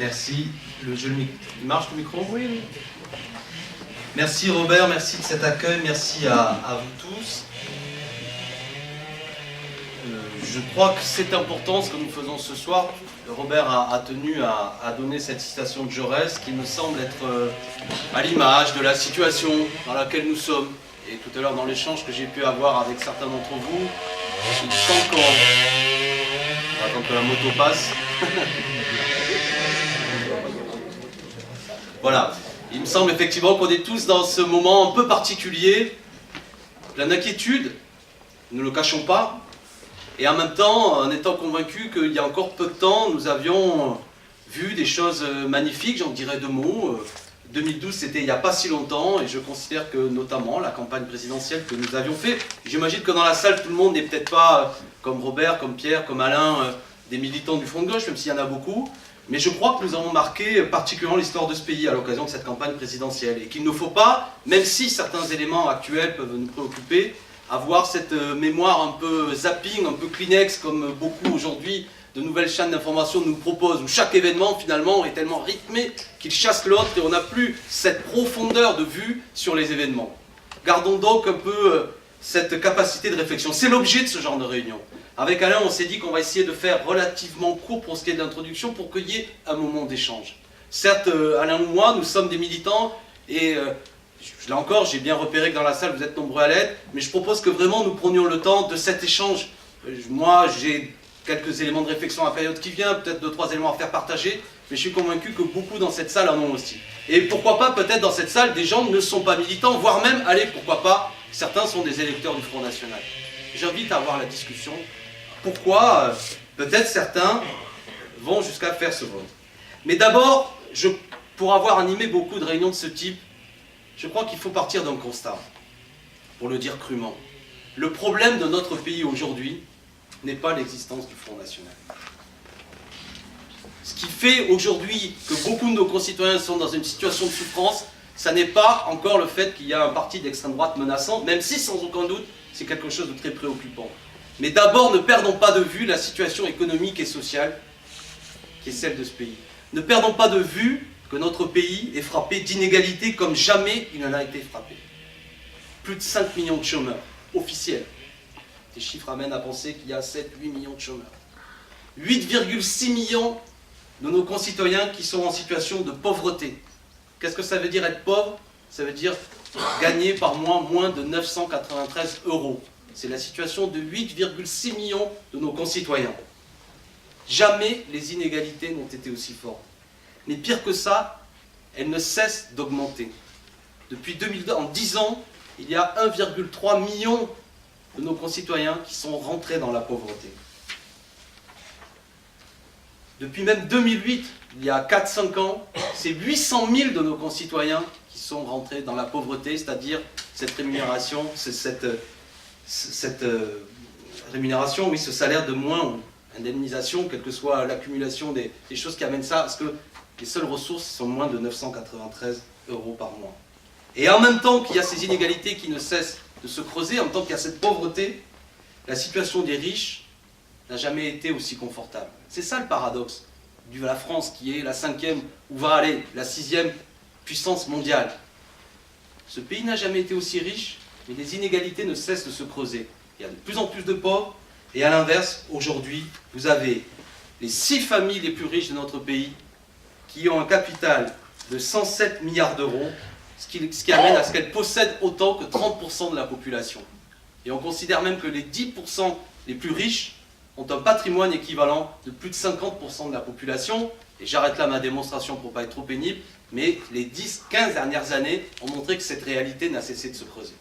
Merci. Il marche le micro? Oui, oui. Merci Robert, merci de cet accueil, merci à vous tous. Je crois que c'est important ce que nous faisons ce soir. Robert a tenu à donner cette citation de Jaurès qui me semble être à l'image de la situation dans laquelle nous sommes. Et tout à l'heure dans l'échange que j'ai pu avoir avec certains d'entre vous, il me semble qu'on... On va attendre que la moto passe. Voilà. Il me semble effectivement qu'on est tous dans ce moment un peu particulier, plein d'inquiétude, ne le cachons pas, et en même temps, en étant convaincus qu'il y a encore peu de temps, nous avions vu des choses magnifiques, j'en dirais deux mots. 2012, c'était il n'y a pas si longtemps, et je considère que notamment la campagne présidentielle que nous avions fait, j'imagine que dans la salle, tout le monde n'est peut-être pas, comme Robert, comme Pierre, comme Alain, des militants du Front de gauche, même s'il y en a beaucoup. Mais je crois que nous avons marqué particulièrement l'histoire de ce pays à l'occasion de cette campagne présidentielle. Et qu'il ne faut pas, même si certains éléments actuels peuvent nous préoccuper, avoir cette mémoire un peu zapping, un peu Kleenex, comme beaucoup aujourd'hui de nouvelles chaînes d'information nous proposent, où chaque événement finalement est tellement rythmé qu'il chasse l'autre et on n'a plus cette profondeur de vue sur les événements. Gardons donc un peu cette capacité de réflexion. C'est l'objet de ce genre de réunion. Avec Alain, on s'est dit qu'on va essayer de faire relativement court pour ce qui est de l'introduction pour qu'il y ait un moment d'échange. Certes, Alain ou moi, nous sommes des militants et là encore, j'ai bien repéré que dans la salle, vous êtes nombreux à l'être, mais je propose que vraiment nous prenions le temps de cet échange. Moi, j'ai quelques éléments de réflexion à la période qui vient, peut-être 2-3 éléments à faire partager, mais je suis convaincu que beaucoup dans cette salle en ont aussi. Et pourquoi pas, peut-être dans cette salle, des gens ne sont pas militants, voire même, allez, pourquoi pas, certains sont des électeurs du Front National. J'invite à avoir la discussion. Pourquoi peut-être certains vont jusqu'à faire ce vote. Mais d'abord, pour avoir animé beaucoup de réunions de ce type, je crois qu'il faut partir d'un constat, pour le dire crûment. Le problème de notre pays aujourd'hui n'est pas l'existence du Front National. Ce qui fait aujourd'hui que beaucoup de nos concitoyens sont dans une situation de souffrance, ça n'est pas encore le fait qu'il y a un parti d'extrême droite menaçant, même si sans aucun doute c'est quelque chose de très préoccupant. Mais d'abord, ne perdons pas de vue la situation économique et sociale qui est celle de ce pays. Ne perdons pas de vue que notre pays est frappé d'inégalités comme jamais il n'en a été frappé. Plus de 5 millions de chômeurs, officiels. Ces chiffres amènent à penser qu'il y a 7-8 millions de chômeurs. 8,6 millions de nos concitoyens qui sont en situation de pauvreté. Qu'est-ce que ça veut dire être pauvre? Ça veut dire gagner par mois moins de 993 €. C'est la situation de 8,6 millions de nos concitoyens. Jamais les inégalités n'ont été aussi fortes. Mais pire que ça, elles ne cessent d'augmenter. Depuis 2002, en 10 ans, il y a 1,3 million de nos concitoyens qui sont rentrés dans la pauvreté. Depuis même 2008, il y a 4-5 ans, c'est 800 000 de nos concitoyens qui sont rentrés dans la pauvreté, c'est-à-dire cette rémunération, cette rémunération, oui, ce salaire de moins, ou indemnisation, quelle que soit l'accumulation des choses qui amènent ça, parce que les seules ressources sont moins de 993 € par mois. Et en même temps qu'il y a ces inégalités qui ne cessent de se creuser, en même temps qu'il y a cette pauvreté, la situation des riches n'a jamais été aussi confortable. C'est ça le paradoxe de la France, qui est la 5e, ou va aller, la 6e puissance mondiale. Ce pays n'a jamais été aussi riche, mais les inégalités ne cessent de se creuser. Il y a de plus en plus de pauvres, et à l'inverse, aujourd'hui, vous avez les 6 familles les plus riches de notre pays qui ont un capital de 107 milliards d'euros, ce qui amène à ce qu'elles possèdent autant que 30% de la population. Et on considère même que les 10% les plus riches ont un patrimoine équivalent de plus de 50% de la population. Et j'arrête là ma démonstration pour ne pas être trop pénible, mais les 10-15 dernières années ont montré que cette réalité n'a cessé de se creuser.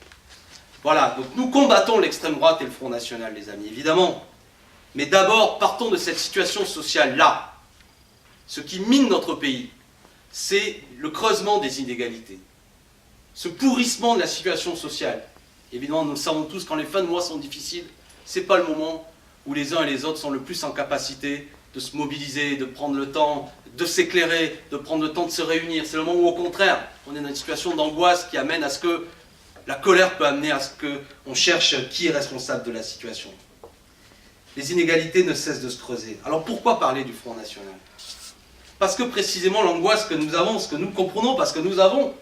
Voilà, donc nous combattons l'extrême droite et le Front National, les amis, évidemment. Mais d'abord, partons de cette situation sociale-là. Ce qui mine notre pays, c'est le creusement des inégalités. Ce pourrissement de la situation sociale. Évidemment, nous le savons tous, quand les fins de mois sont difficiles, ce n'est pas le moment où les uns et les autres sont le plus en capacité de se mobiliser, de prendre le temps, de s'éclairer, de prendre le temps de se réunir. C'est le moment où, au contraire, on est dans une situation d'angoisse qui amène à ce que la colère peut amener à ce qu'on cherche qui est responsable de la situation. Les inégalités ne cessent de se creuser. Alors pourquoi parler du Front National? Parce que précisément l'angoisse que nous avons, ce que nous comprenons, parce que nous avons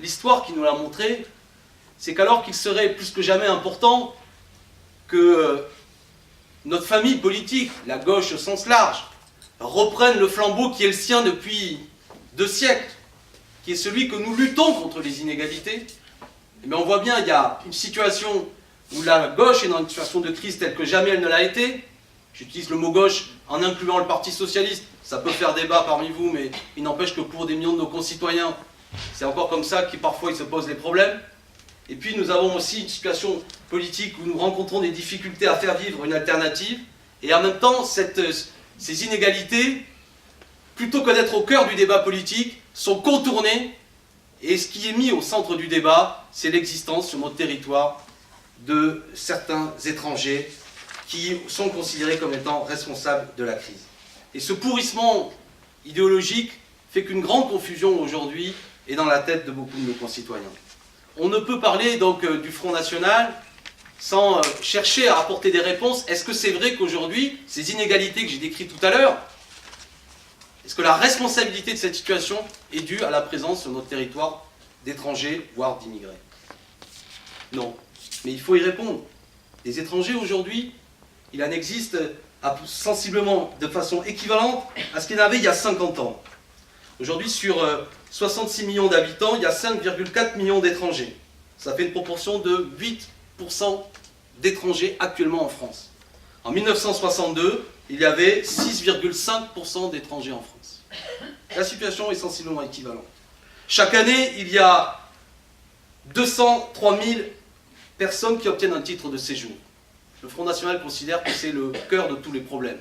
l'histoire qui nous l'a montré, c'est qu'alors qu'il serait plus que jamais important que notre famille politique, la gauche au sens large, reprenne le flambeau qui est le sien depuis 2 siècles, qui est celui que nous luttons contre les inégalités, mais on voit bien, il y a une situation où la gauche est dans une situation de crise telle que jamais elle ne l'a été. J'utilise le mot gauche en incluant le Parti Socialiste. Ça peut faire débat parmi vous, mais il n'empêche que pour des millions de nos concitoyens, c'est encore comme ça que parfois ils se posent des problèmes. Et puis nous avons aussi une situation politique où nous rencontrons des difficultés à faire vivre une alternative. Et en même temps, ces inégalités, plutôt que d'être au cœur du débat politique, sont contournées. Et ce qui est mis au centre du débat, c'est l'existence sur notre territoire de certains étrangers qui sont considérés comme étant responsables de la crise. Et ce pourrissement idéologique fait qu'une grande confusion aujourd'hui est dans la tête de beaucoup de nos concitoyens. On ne peut parler donc du Front National sans chercher à apporter des réponses. Est-ce que c'est vrai qu'aujourd'hui, ces inégalités que j'ai décrites tout à l'heure, est-ce que la responsabilité de cette situation est due à la présence sur notre territoire d'étrangers, voire d'immigrés? Non. Mais il faut y répondre. Les étrangers aujourd'hui, il en existe sensiblement de façon équivalente à ce qu'il y en avait il y a 50 ans. Aujourd'hui, sur 66 millions d'habitants, il y a 5,4 millions d'étrangers. Ça fait une proportion de 8% d'étrangers actuellement en France. En 1962, il y avait 6,5% d'étrangers en France. La situation est sensiblement équivalente. Chaque année, il y a 203 000 personnes qui obtiennent un titre de séjour. Le Front National considère que c'est le cœur de tous les problèmes.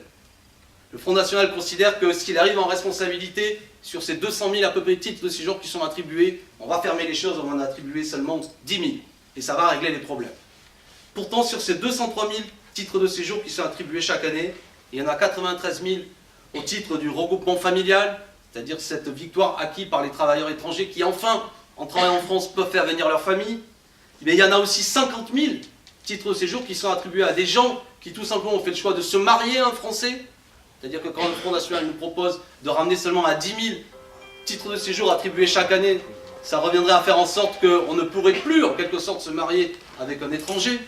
Le Front National considère que s'il arrive en responsabilité, sur ces 200 000 à peu près titres de séjour qui sont attribués, on va fermer les choses, on va en attribuer seulement 10 000. Et ça va régler les problèmes. Pourtant, sur ces 203 000 titres de séjour qui sont attribués chaque année, il y en a 93 000 au titre du regroupement familial, c'est-à-dire cette victoire acquise par les travailleurs étrangers qui, enfin, en travaillant en France, peuvent faire venir leur famille. Mais il y en a aussi 50 000 titres de séjour qui sont attribués à des gens qui tout simplement ont fait le choix de se marier à un Français. C'est-à-dire que quand le Front National nous propose de ramener seulement à 10 000 titres de séjour attribués chaque année, ça reviendrait à faire en sorte qu'on ne pourrait plus, en quelque sorte, se marier avec un étranger.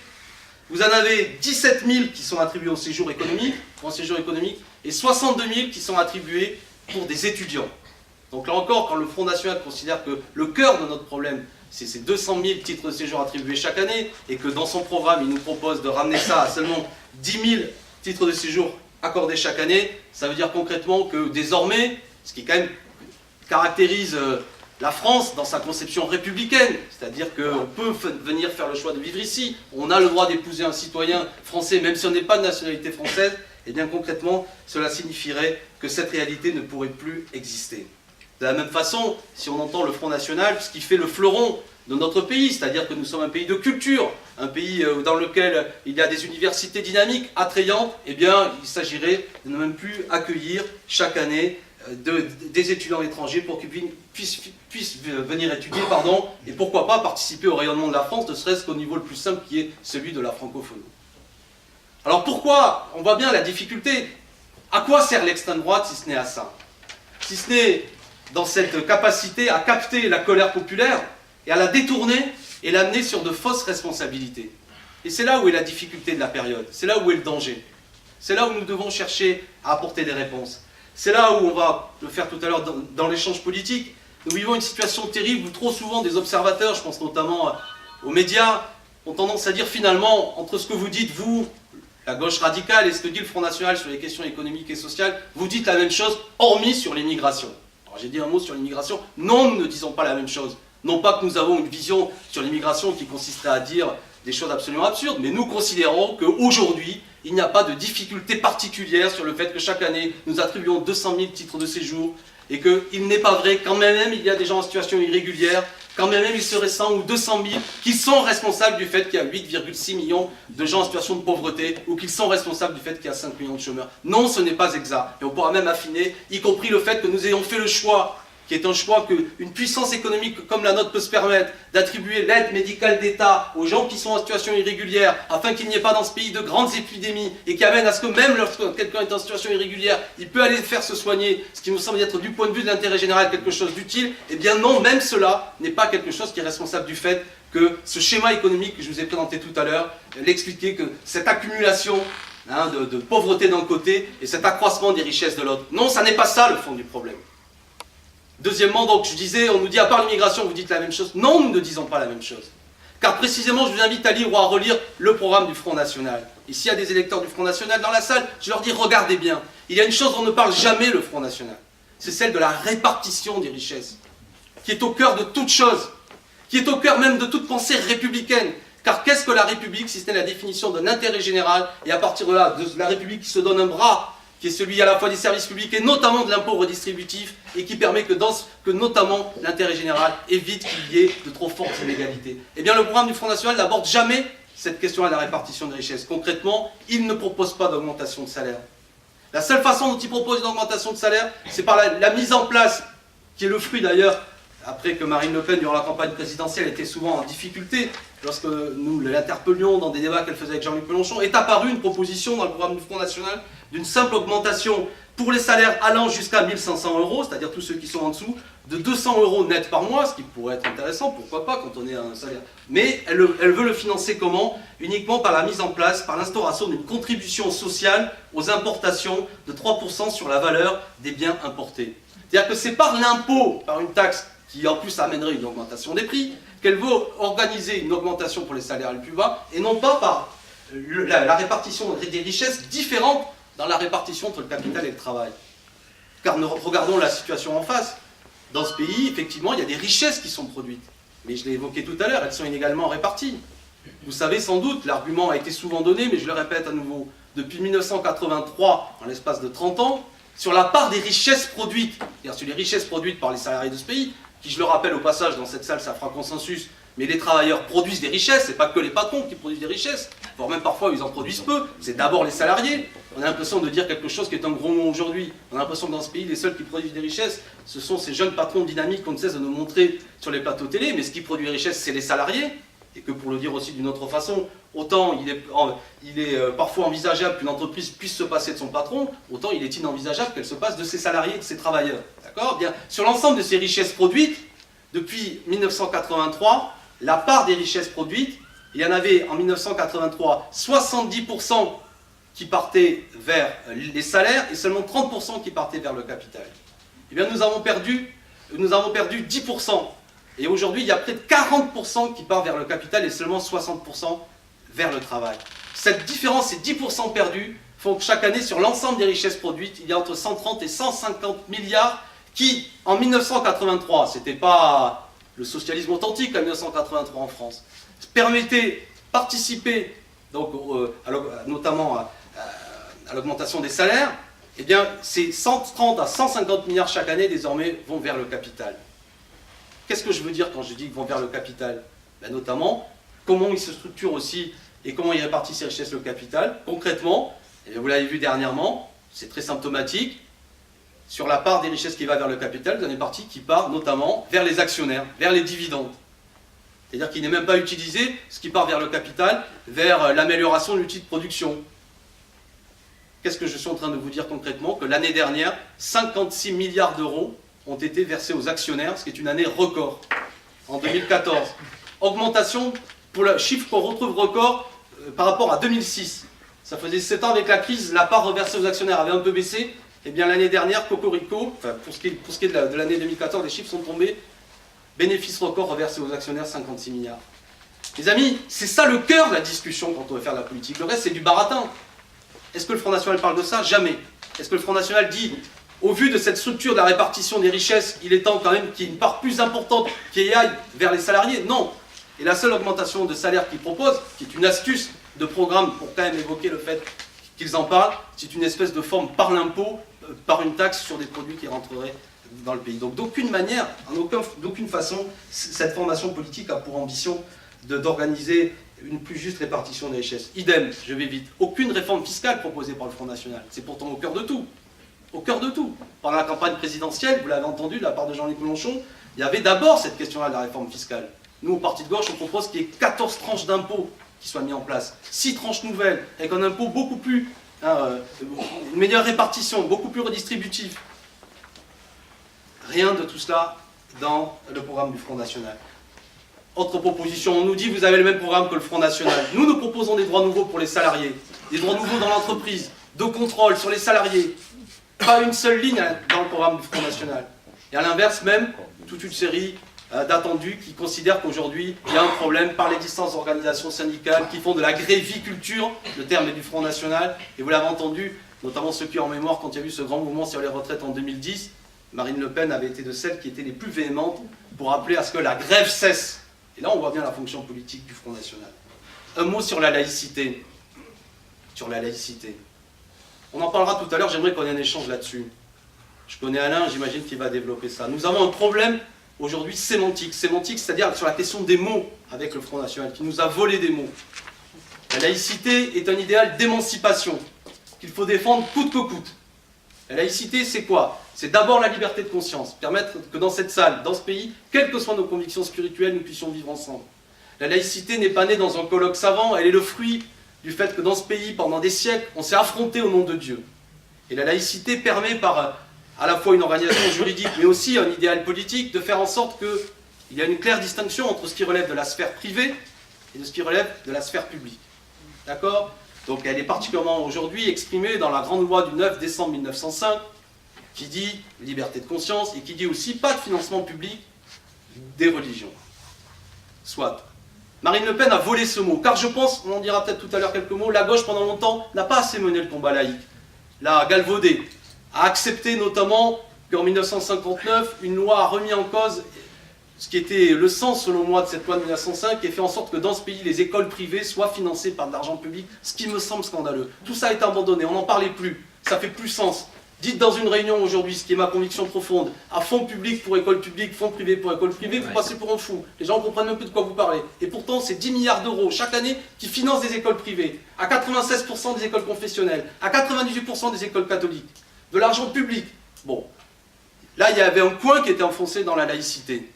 Vous en avez 17 000 qui sont attribués au séjour économique, pour un séjour économique, et 62 000 qui sont attribués pour des étudiants. Donc là encore, quand le Front National considère que le cœur de notre problème, c'est ces 200 000 titres de séjour attribués chaque année, et que dans son programme, il nous propose de ramener ça à seulement 10 000 titres de séjour accordés chaque année, ça veut dire concrètement que désormais, ce qui quand même caractérise la France dans sa conception républicaine, c'est-à-dire qu'on peut venir faire le choix de vivre ici, on a le droit d'épouser un citoyen français même si on n'est pas de nationalité française, et bien concrètement, cela signifierait que cette réalité ne pourrait plus exister. De la même façon, si on entend le Front National, ce qui fait le fleuron de notre pays, c'est-à-dire que nous sommes un pays de culture, un pays dans lequel il y a des universités dynamiques, attrayantes, eh bien, il s'agirait de ne même plus accueillir chaque année des étudiants étrangers pour qu'ils puissent venir étudier, et pourquoi pas participer au rayonnement de la France, ne serait-ce qu'au niveau le plus simple qui est celui de la francophonie. Alors pourquoi? On voit bien la difficulté. À quoi sert l'extrême droite si ce n'est à ça? Si ce n'est dans cette capacité à capter la colère populaire et à la détourner et l'amener sur de fausses responsabilités. Et c'est là où est la difficulté de la période, c'est là où est le danger. C'est là où nous devons chercher à apporter des réponses. C'est là où on va le faire tout à l'heure dans l'échange politique. Nous vivons une situation terrible où trop souvent des observateurs, je pense notamment aux médias, ont tendance à dire finalement, entre ce que vous dites, vous, la gauche radicale, et ce que dit le Front National sur les questions économiques et sociales, vous dites la même chose, hormis sur l'immigration. Alors j'ai dit un mot sur l'immigration, non, nous ne disons pas la même chose. Non pas que nous avons une vision sur l'immigration qui consisterait à dire des choses absolument absurdes, mais nous considérons qu'aujourd'hui, il n'y a pas de difficulté particulière sur le fait que chaque année, nous attribuons 200 000 titres de séjour, et qu'il n'est pas vrai, quand même il y a des gens en situation irrégulière, quand même il serait 100 ou 200 000 qui sont responsables du fait qu'il y a 8,6 millions de gens en situation de pauvreté, ou qu'ils sont responsables du fait qu'il y a 5 millions de chômeurs. Non, ce n'est pas exact. Et on pourra même affiner, y compris le fait que nous ayons fait le choix qui est un choix qu'une puissance économique comme la nôtre peut se permettre, d'attribuer l'aide médicale d'État aux gens qui sont en situation irrégulière, afin qu'il n'y ait pas dans ce pays de grandes épidémies, et qui amène à ce que même lorsque quelqu'un est en situation irrégulière, il peut aller faire se soigner, ce qui nous semble être du point de vue de l'intérêt général quelque chose d'utile, eh bien non, même cela n'est pas quelque chose qui est responsable du fait que ce schéma économique que je vous ai présenté tout à l'heure, l'expliquait que cette accumulation de pauvreté d'un côté et cet accroissement des richesses de l'autre. Non, ça n'est pas ça le fond du problème. Deuxièmement, donc, je disais, on nous dit à part l'immigration, vous dites la même chose. Non, nous ne disons pas la même chose. Car précisément, je vous invite à lire ou à relire le programme du Front National. Et s'il y a des électeurs du Front National dans la salle, je leur dis, regardez bien. Il y a une chose dont ne parle jamais le Front National. C'est celle de la répartition des richesses, qui est au cœur de toute chose, qui est au cœur même de toute pensée républicaine. Car qu'est-ce que la République, si ce n'est la définition d'un intérêt général, et à partir de là, de la République qui se donne un bras, qui est celui à la fois des services publics et notamment de l'impôt redistributif, et qui permet que notamment l'intérêt général évite qu'il y ait de trop fortes inégalités. Eh bien, le programme du Front National n'aborde jamais cette question-là de la répartition des richesses. Concrètement, il ne propose pas d'augmentation de salaire. La seule façon dont il propose une augmentation de salaire, c'est par la mise en place, qui est le fruit d'ailleurs, après que Marine Le Pen, durant la campagne présidentielle, était souvent en difficulté, lorsque nous l'interpellions dans des débats qu'elle faisait avec Jean-Luc Mélenchon, est apparue une proposition dans le programme du Front National d'une simple augmentation pour les salaires allant jusqu'à 1 500 €, c'est-à-dire tous ceux qui sont en dessous, de 200 € net par mois, ce qui pourrait être intéressant, pourquoi pas, quand on est à un salaire. Mais elle veut le financer comment? Uniquement par la mise en place, par l'instauration d'une contribution sociale aux importations de 3% sur la valeur des biens importés. C'est-à-dire que c'est par l'impôt, par une taxe, qui en plus amènerait une augmentation des prix, qu'elle veut organiser une augmentation pour les salaires les plus bas, et non pas par la répartition des richesses différentes dans la répartition entre le capital et le travail. Car nous regardons la situation en face. Dans ce pays, effectivement, il y a des richesses qui sont produites. Mais je l'ai évoqué tout à l'heure, elles sont inégalement réparties. Vous savez sans doute, l'argument a été souvent donné, mais je le répète à nouveau, depuis 1983, en l'espace de 30 ans, sur la part des richesses produites, c'est-à-dire sur les richesses produites par les salariés de ce pays, qui, je le rappelle au passage, dans cette salle, ça fera consensus, mais les travailleurs produisent des richesses, c'est pas que les patrons qui produisent des richesses, voire même parfois ils en produisent peu, c'est d'abord les salariés. On a l'impression de dire quelque chose qui est un gros mot aujourd'hui. On a l'impression que dans ce pays, les seuls qui produisent des richesses, ce sont ces jeunes patrons dynamiques qu'on ne cesse de nous montrer sur les plateaux télé, mais ce qui produit des richesses, c'est les salariés, et que pour le dire aussi d'une autre façon, autant il est parfois envisageable qu'une entreprise puisse se passer de son patron, autant il est inenvisageable qu'elle se passe de ses salariés et de ses travailleurs. D'accord ? Bien, sur l'ensemble de ces richesses produites, depuis 1983, la part des richesses produites, il y en avait en 1983 70% qui partaient vers les salaires et seulement 30% qui partaient vers le capital. Eh bien, nous avons perdu 10%. Et aujourd'hui, il y a près de 40% qui partent vers le capital et seulement 60% vers le travail. Cette différence, ces 10% perdus, font que chaque année, sur l'ensemble des richesses produites, il y a entre 130 et 150 milliards qui, en 1983, c'était pas le socialisme authentique en 1983 en France, permettaient, participer, donc, notamment à l'augmentation des salaires, eh bien, ces 130 à 150 milliards chaque année, désormais, vont vers le capital. Qu'est-ce que je veux dire quand je dis qu'ils vont vers le capital? Ben, notamment, comment ils se structurent aussi et comment ils répartissent ces richesses le capital. Concrètement, et vous l'avez vu dernièrement, c'est très symptomatique, sur la part des richesses qui va vers le capital, vous avez une partie qui part notamment vers les actionnaires, vers les dividendes. C'est-à-dire qu'il n'est même pas utilisé, ce qui part vers le capital, vers l'amélioration de l'outil de production. Qu'est-ce que je suis en train de vous dire concrètement? Que l'année dernière, 56 milliards d'euros ont été versés aux actionnaires, ce qui est une année record, en 2014. Augmentation, pour le chiffre qu'on retrouve record, par rapport à 2006. Ça faisait 7 ans avec la crise, la part reversée aux actionnaires avait un peu baissé. Et bien l'année dernière, Cocorico, enfin, pour ce qui est de l'année 2014, les chiffres sont tombés. Bénéfice record reversé aux actionnaires, 56 milliards. Les amis, c'est ça le cœur de la discussion quand on veut faire de la politique. Le reste, c'est du baratin. Est-ce que le Front National parle de ça? Jamais. Est-ce que le Front National dit, au vu de cette structure de la répartition des richesses, il est temps quand même qu'il y ait une part plus importante qui aille vers les salariés? Non. Et la seule augmentation de salaire qu'ils proposent, qui est une astuce de programme pour quand même évoquer le fait qu'ils en parlent, c'est une espèce de forme par l'impôt, par une taxe sur des produits qui rentreraient dans le pays. Donc d'aucune manière, d'aucune façon, cette formation politique a pour ambition d'organiser une plus juste répartition des richesses. Idem, je vais vite, aucune réforme fiscale proposée par le Front National. C'est pourtant au cœur de tout. au cœur de tout. Pendant la campagne présidentielle, vous l'avez entendu de la part de Jean-Luc Mélenchon, il y avait d'abord cette question-là de la réforme fiscale. Nous, au Parti de gauche, on propose qu'il y ait 14 tranches d'impôts qui soient mises en place, 6 tranches nouvelles, avec un impôt beaucoup plus, une meilleure répartition, beaucoup plus redistributif. Rien de tout cela dans le programme du Front National. Autre proposition, on nous dit vous avez le même programme que le Front National. Nous proposons des droits nouveaux pour les salariés, des droits nouveaux dans l'entreprise, de contrôle sur les salariés. Pas une seule ligne dans le programme du Front National. Et à l'inverse même, toute une série d'attendus qui considèrent qu'aujourd'hui, il y a un problème par l'existence d'organisations syndicales qui font de la gréviculture, le terme est du Front National, et vous l'avez entendu, notamment ceux qui ont en mémoire quand il y a eu ce grand mouvement sur les retraites en 2010, Marine Le Pen avait été de celles qui étaient les plus véhémentes pour appeler à ce que la grève cesse. Et là, on voit bien la fonction politique du Front National. Un mot sur la laïcité. Sur la laïcité. On en parlera tout à l'heure, j'aimerais qu'on ait un échange là-dessus. Je connais Alain, j'imagine qu'il va développer ça. Nous avons un problème aujourd'hui sémantique. Sémantique, c'est-à-dire sur la question des mots avec le Front National, qui nous a volé des mots. La laïcité est un idéal d'émancipation qu'il faut défendre coûte que coûte. La laïcité, c'est quoi? C'est d'abord la liberté de conscience, permettre que dans cette salle, dans ce pays, quelles que soient nos convictions spirituelles, nous puissions vivre ensemble. La laïcité n'est pas née dans un colloque savant, elle est le fruit du fait que dans ce pays, pendant des siècles, on s'est affronté au nom de Dieu. Et la laïcité permet par à la fois une organisation juridique, mais aussi un idéal politique, de faire en sorte qu'il y a une claire distinction entre ce qui relève de la sphère privée et de ce qui relève de la sphère publique. D'accord? Donc elle est particulièrement aujourd'hui exprimée dans la grande loi du 9 décembre 1905, qui dit liberté de conscience et qui dit aussi pas de financement public des religions. Soit. Marine Le Pen a volé ce mot, car je pense, on en dira peut-être tout à l'heure quelques mots, la gauche pendant longtemps n'a pas assez mené le combat laïque, l'a galvaudé, a accepté notamment qu'en 1959, une loi a remis en cause ce qui était le sens, selon moi, de cette loi de 1905, qui a fait en sorte que dans ce pays, les écoles privées soient financées par de l'argent public, ce qui me semble scandaleux. Tout ça a été abandonné, on n'en parlait plus, ça fait plus sens. Dites dans une réunion aujourd'hui, ce qui est ma conviction profonde, à fonds public pour école publique, fonds privé pour école privée, vous passez pour un fou. Les gens comprennent même plus de quoi vous parlez. Et pourtant, c'est 10 milliards d'euros chaque année qui financent des écoles privées, à 96% des écoles confessionnelles, à 98% des écoles catholiques. De l'argent public. Bon, là, il y avait un coin qui était enfoncé dans la laïcité.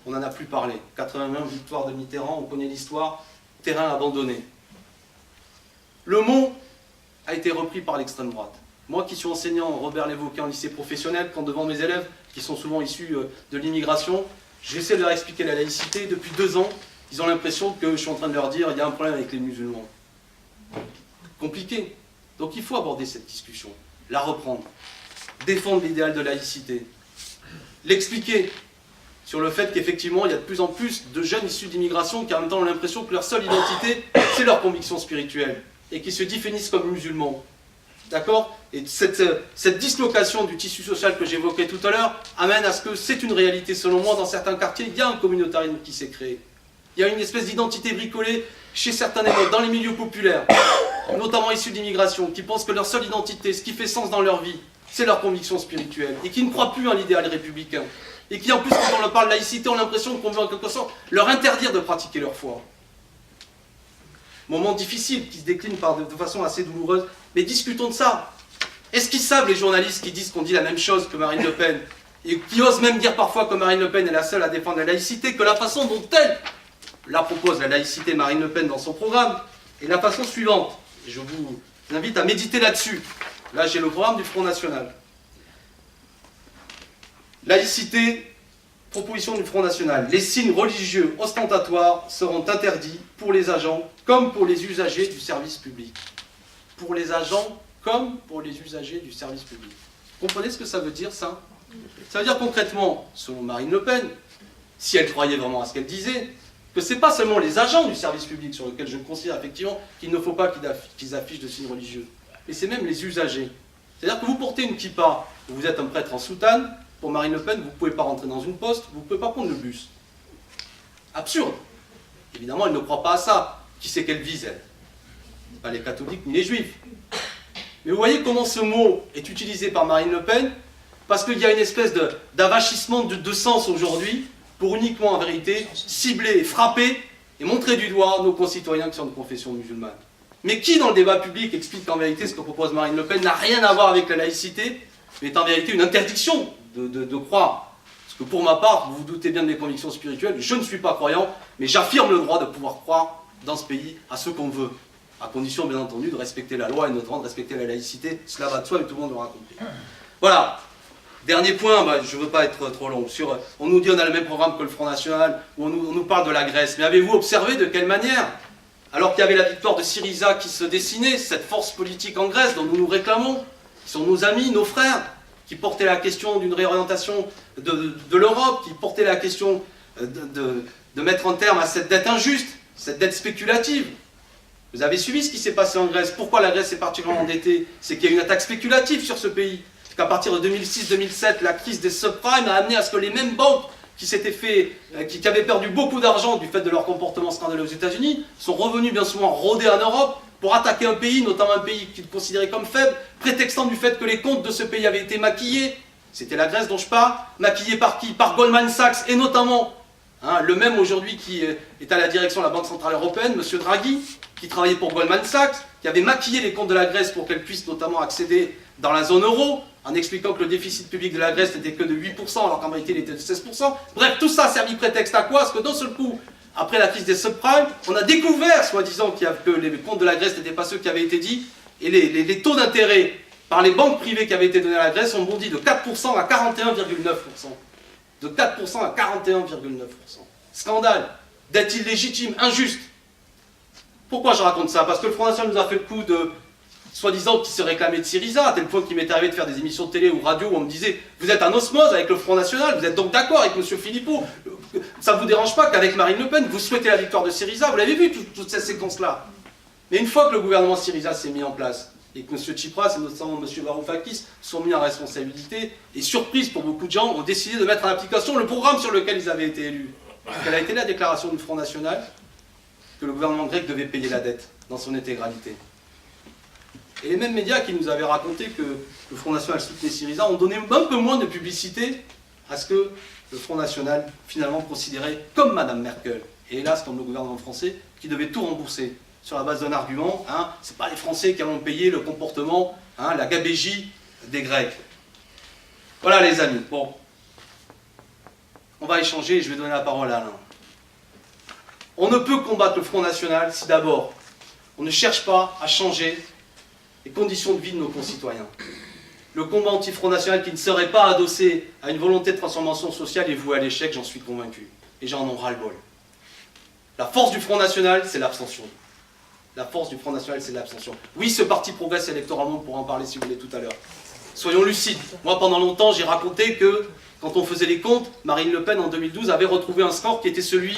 On n'en a plus parlé. 81, victoire de Mitterrand, on connaît l'histoire, terrain abandonné. Le mot a été repris par l'extrême droite. Moi qui suis enseignant, Robert l'évoquait en lycée professionnel, quand devant mes élèves, qui sont souvent issus de l'immigration, j'essaie de leur expliquer la laïcité. Depuis 2 ans, ils ont l'impression que je suis en train de leur dire il y a un problème avec les musulmans. Compliqué. Donc il faut aborder cette discussion, la reprendre, défendre l'idéal de laïcité, l'expliquer sur le fait qu'effectivement, il y a de plus en plus de jeunes issus d'immigration qui en même temps ont l'impression que leur seule identité, c'est leur conviction spirituelle, et qui se définissent comme musulmans. D'accord? Et cette dislocation du tissu social que j'évoquais tout à l'heure amène à ce que c'est une réalité, selon moi, dans certains quartiers, il y a un communautarisme qui s'est créé. Il y a une espèce d'identité bricolée chez certains époques, dans les milieux populaires, notamment issus d'immigration, qui pensent que leur seule identité, ce qui fait sens dans leur vie, c'est leur conviction spirituelle, et qui ne croient plus en l'idéal républicain. Et qui, en plus, quand on leur parle de laïcité, ont l'impression qu'on veut en quelque sorte leur interdire de pratiquer leur foi. Moment difficile qui se décline de façon assez douloureuse. Mais discutons de ça. Est-ce qu'ils savent, les journalistes qui disent qu'on dit la même chose que Marine Le Pen, et qui osent même dire parfois que Marine Le Pen est la seule à défendre la laïcité, que la façon dont elle la propose, la laïcité, Marine Le Pen, dans son programme, est la façon suivante. Et je vous invite à méditer là-dessus. Là, j'ai le programme du Front National. Laïcité, proposition du Front National. Les signes religieux ostentatoires seront interdits pour les agents comme pour les usagers du service public. Pour les agents comme pour les usagers du service public. Vous comprenez ce que ça veut dire, ça? Ça veut dire concrètement, selon Marine Le Pen, si elle croyait vraiment à ce qu'elle disait, que ce n'est pas seulement les agents du service public sur lesquels je considère effectivement qu'il ne faut pas qu'ils affichent de signes religieux, mais c'est même les usagers. C'est-à-dire que vous portez une kippa, vous êtes un prêtre en soutane, pour Marine Le Pen, vous ne pouvez pas rentrer dans une poste, vous ne pouvez pas prendre le bus. Absurde. Évidemment, elle ne croit pas à ça. Qui c'est qu'elle vise, elle? Pas les catholiques ni les juifs. Mais vous voyez comment ce mot est utilisé par Marine Le Pen, parce qu'il y a une espèce d'avachissement de sens aujourd'hui, pour uniquement, en vérité, cibler, frapper et montrer du doigt nos concitoyens qui sont de confession musulmane. Mais qui, dans le débat public, explique qu'en vérité, ce que propose Marine Le Pen n'a rien à voir avec la laïcité, mais est en vérité une interdiction de croire. Parce que pour ma part, vous vous doutez bien de mes convictions spirituelles, je ne suis pas croyant, mais j'affirme le droit de pouvoir croire dans ce pays à ce qu'on veut. À condition, bien entendu, de respecter la loi et notamment de respecter la laïcité. Cela va de soi et tout le monde l'aura compris. Voilà. Dernier point, je ne veux pas être trop long. On nous dit qu'on a le même programme que le Front National, ou on nous parle de la Grèce. Mais avez-vous observé de quelle manière, alors qu'il y avait la victoire de Syriza qui se dessinait, cette force politique en Grèce dont nous nous réclamons, qui sont nos amis, nos frères, qui portaient la question d'une réorientation de l'Europe, qui portaient la question de mettre un terme à cette dette injuste, cette dette spéculative. Vous avez suivi ce qui s'est passé en Grèce. Pourquoi la Grèce est particulièrement endettée? C'est qu'il y a une attaque spéculative sur ce pays. Qu'à partir de 2006-2007, la crise des subprimes a amené à ce que les mêmes banques qui avaient perdu beaucoup d'argent du fait de leur comportement scandaleux aux États-Unis, sont revenus bien souvent rôder en Europe pour attaquer un pays, notamment un pays qu'ils considéraient comme faible, prétextant du fait que les comptes de ce pays avaient été maquillés. C'était la Grèce dont je parle. Maquillés par qui? Par Goldman Sachs et notamment le même aujourd'hui qui est à la direction de la Banque Centrale Européenne, M. Draghi, qui travaillait pour Goldman Sachs, qui avait maquillé les comptes de la Grèce pour qu'elle puisse notamment accéder dans la zone euro, en expliquant que le déficit public de la Grèce n'était que de 8%, alors qu'en réalité il était de 16%. Bref, tout ça a servi prétexte à quoi? Parce que d'un seul coup, après la crise des subprimes, on a découvert, soi-disant, que les comptes de la Grèce n'étaient pas ceux qui avaient été dits, et les taux d'intérêt par les banques privées qui avaient été donnés à la Grèce ont bondi de 4% à 41,9%. De 4% à 41,9%. Scandale, dette illégitime, injuste. Pourquoi je raconte ça? Parce que le Front National nous a fait le coup de, soi-disant, qui se réclamait de Syriza, à tel point qu'il m'est arrivé de faire des émissions de télé ou radio où on me disait « Vous êtes en osmose avec le Front National, vous êtes donc d'accord avec M. Philippot, ça ne vous dérange pas qu'avec Marine Le Pen, vous souhaitez la victoire de Syriza ?» Vous l'avez vu, toute cette séquence-là. Mais une fois que le gouvernement Syriza s'est mis en place, et que M. Tsipras et notamment M. Varoufakis sont mis en responsabilité, et surprise pour beaucoup de gens, ont décidé de mettre en application le programme sur lequel ils avaient été élus. Quelle a été la déclaration du Front National? Que le gouvernement grec devait payer la dette dans son intégralité. Et les mêmes médias qui nous avaient raconté que le Front National soutenait Syriza ont donné un peu moins de publicité à ce que le Front National finalement considérait comme Mme Merkel, et hélas comme le gouvernement français, qui devait tout rembourser sur la base d'un argument, c'est pas les Français qui allont payer le comportement, la gabégie des Grecs. Voilà les amis, bon. On va échanger et je vais donner la parole à Alain. On ne peut combattre le Front National si d'abord on ne cherche pas à changer les conditions de vie de nos concitoyens. Le combat anti-Front National qui ne serait pas adossé à une volonté de transformation sociale est voué à l'échec, j'en suis convaincu. Et j'en ai ras-le-bol. La force du Front National, c'est l'abstention. La force du Front National, c'est l'abstention. Oui, ce parti progresse électoralement, on pourra en parler si vous voulez tout à l'heure. Soyons lucides. Moi, pendant longtemps, j'ai raconté que, quand on faisait les comptes, Marine Le Pen, en 2012, avait retrouvé un score qui était celui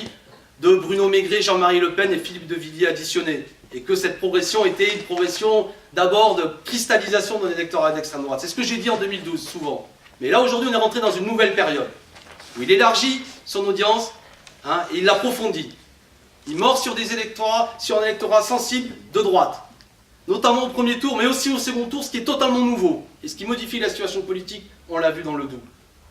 de Bruno Maigret, Jean-Marie Le Pen et Philippe de Villiers additionnés. Et que cette progression était une progression d'abord de cristallisation de l'électorat d'extrême droite. C'est ce que j'ai dit en 2012, souvent. Mais là, aujourd'hui, on est rentré dans une nouvelle période, où il élargit son audience, et il l'approfondit. Il mord sur des électorats, sur un électorat sensible de droite. Notamment au premier tour, mais aussi au second tour, ce qui est totalement nouveau. Et ce qui modifie la situation politique, on l'a vu dans le Doubs.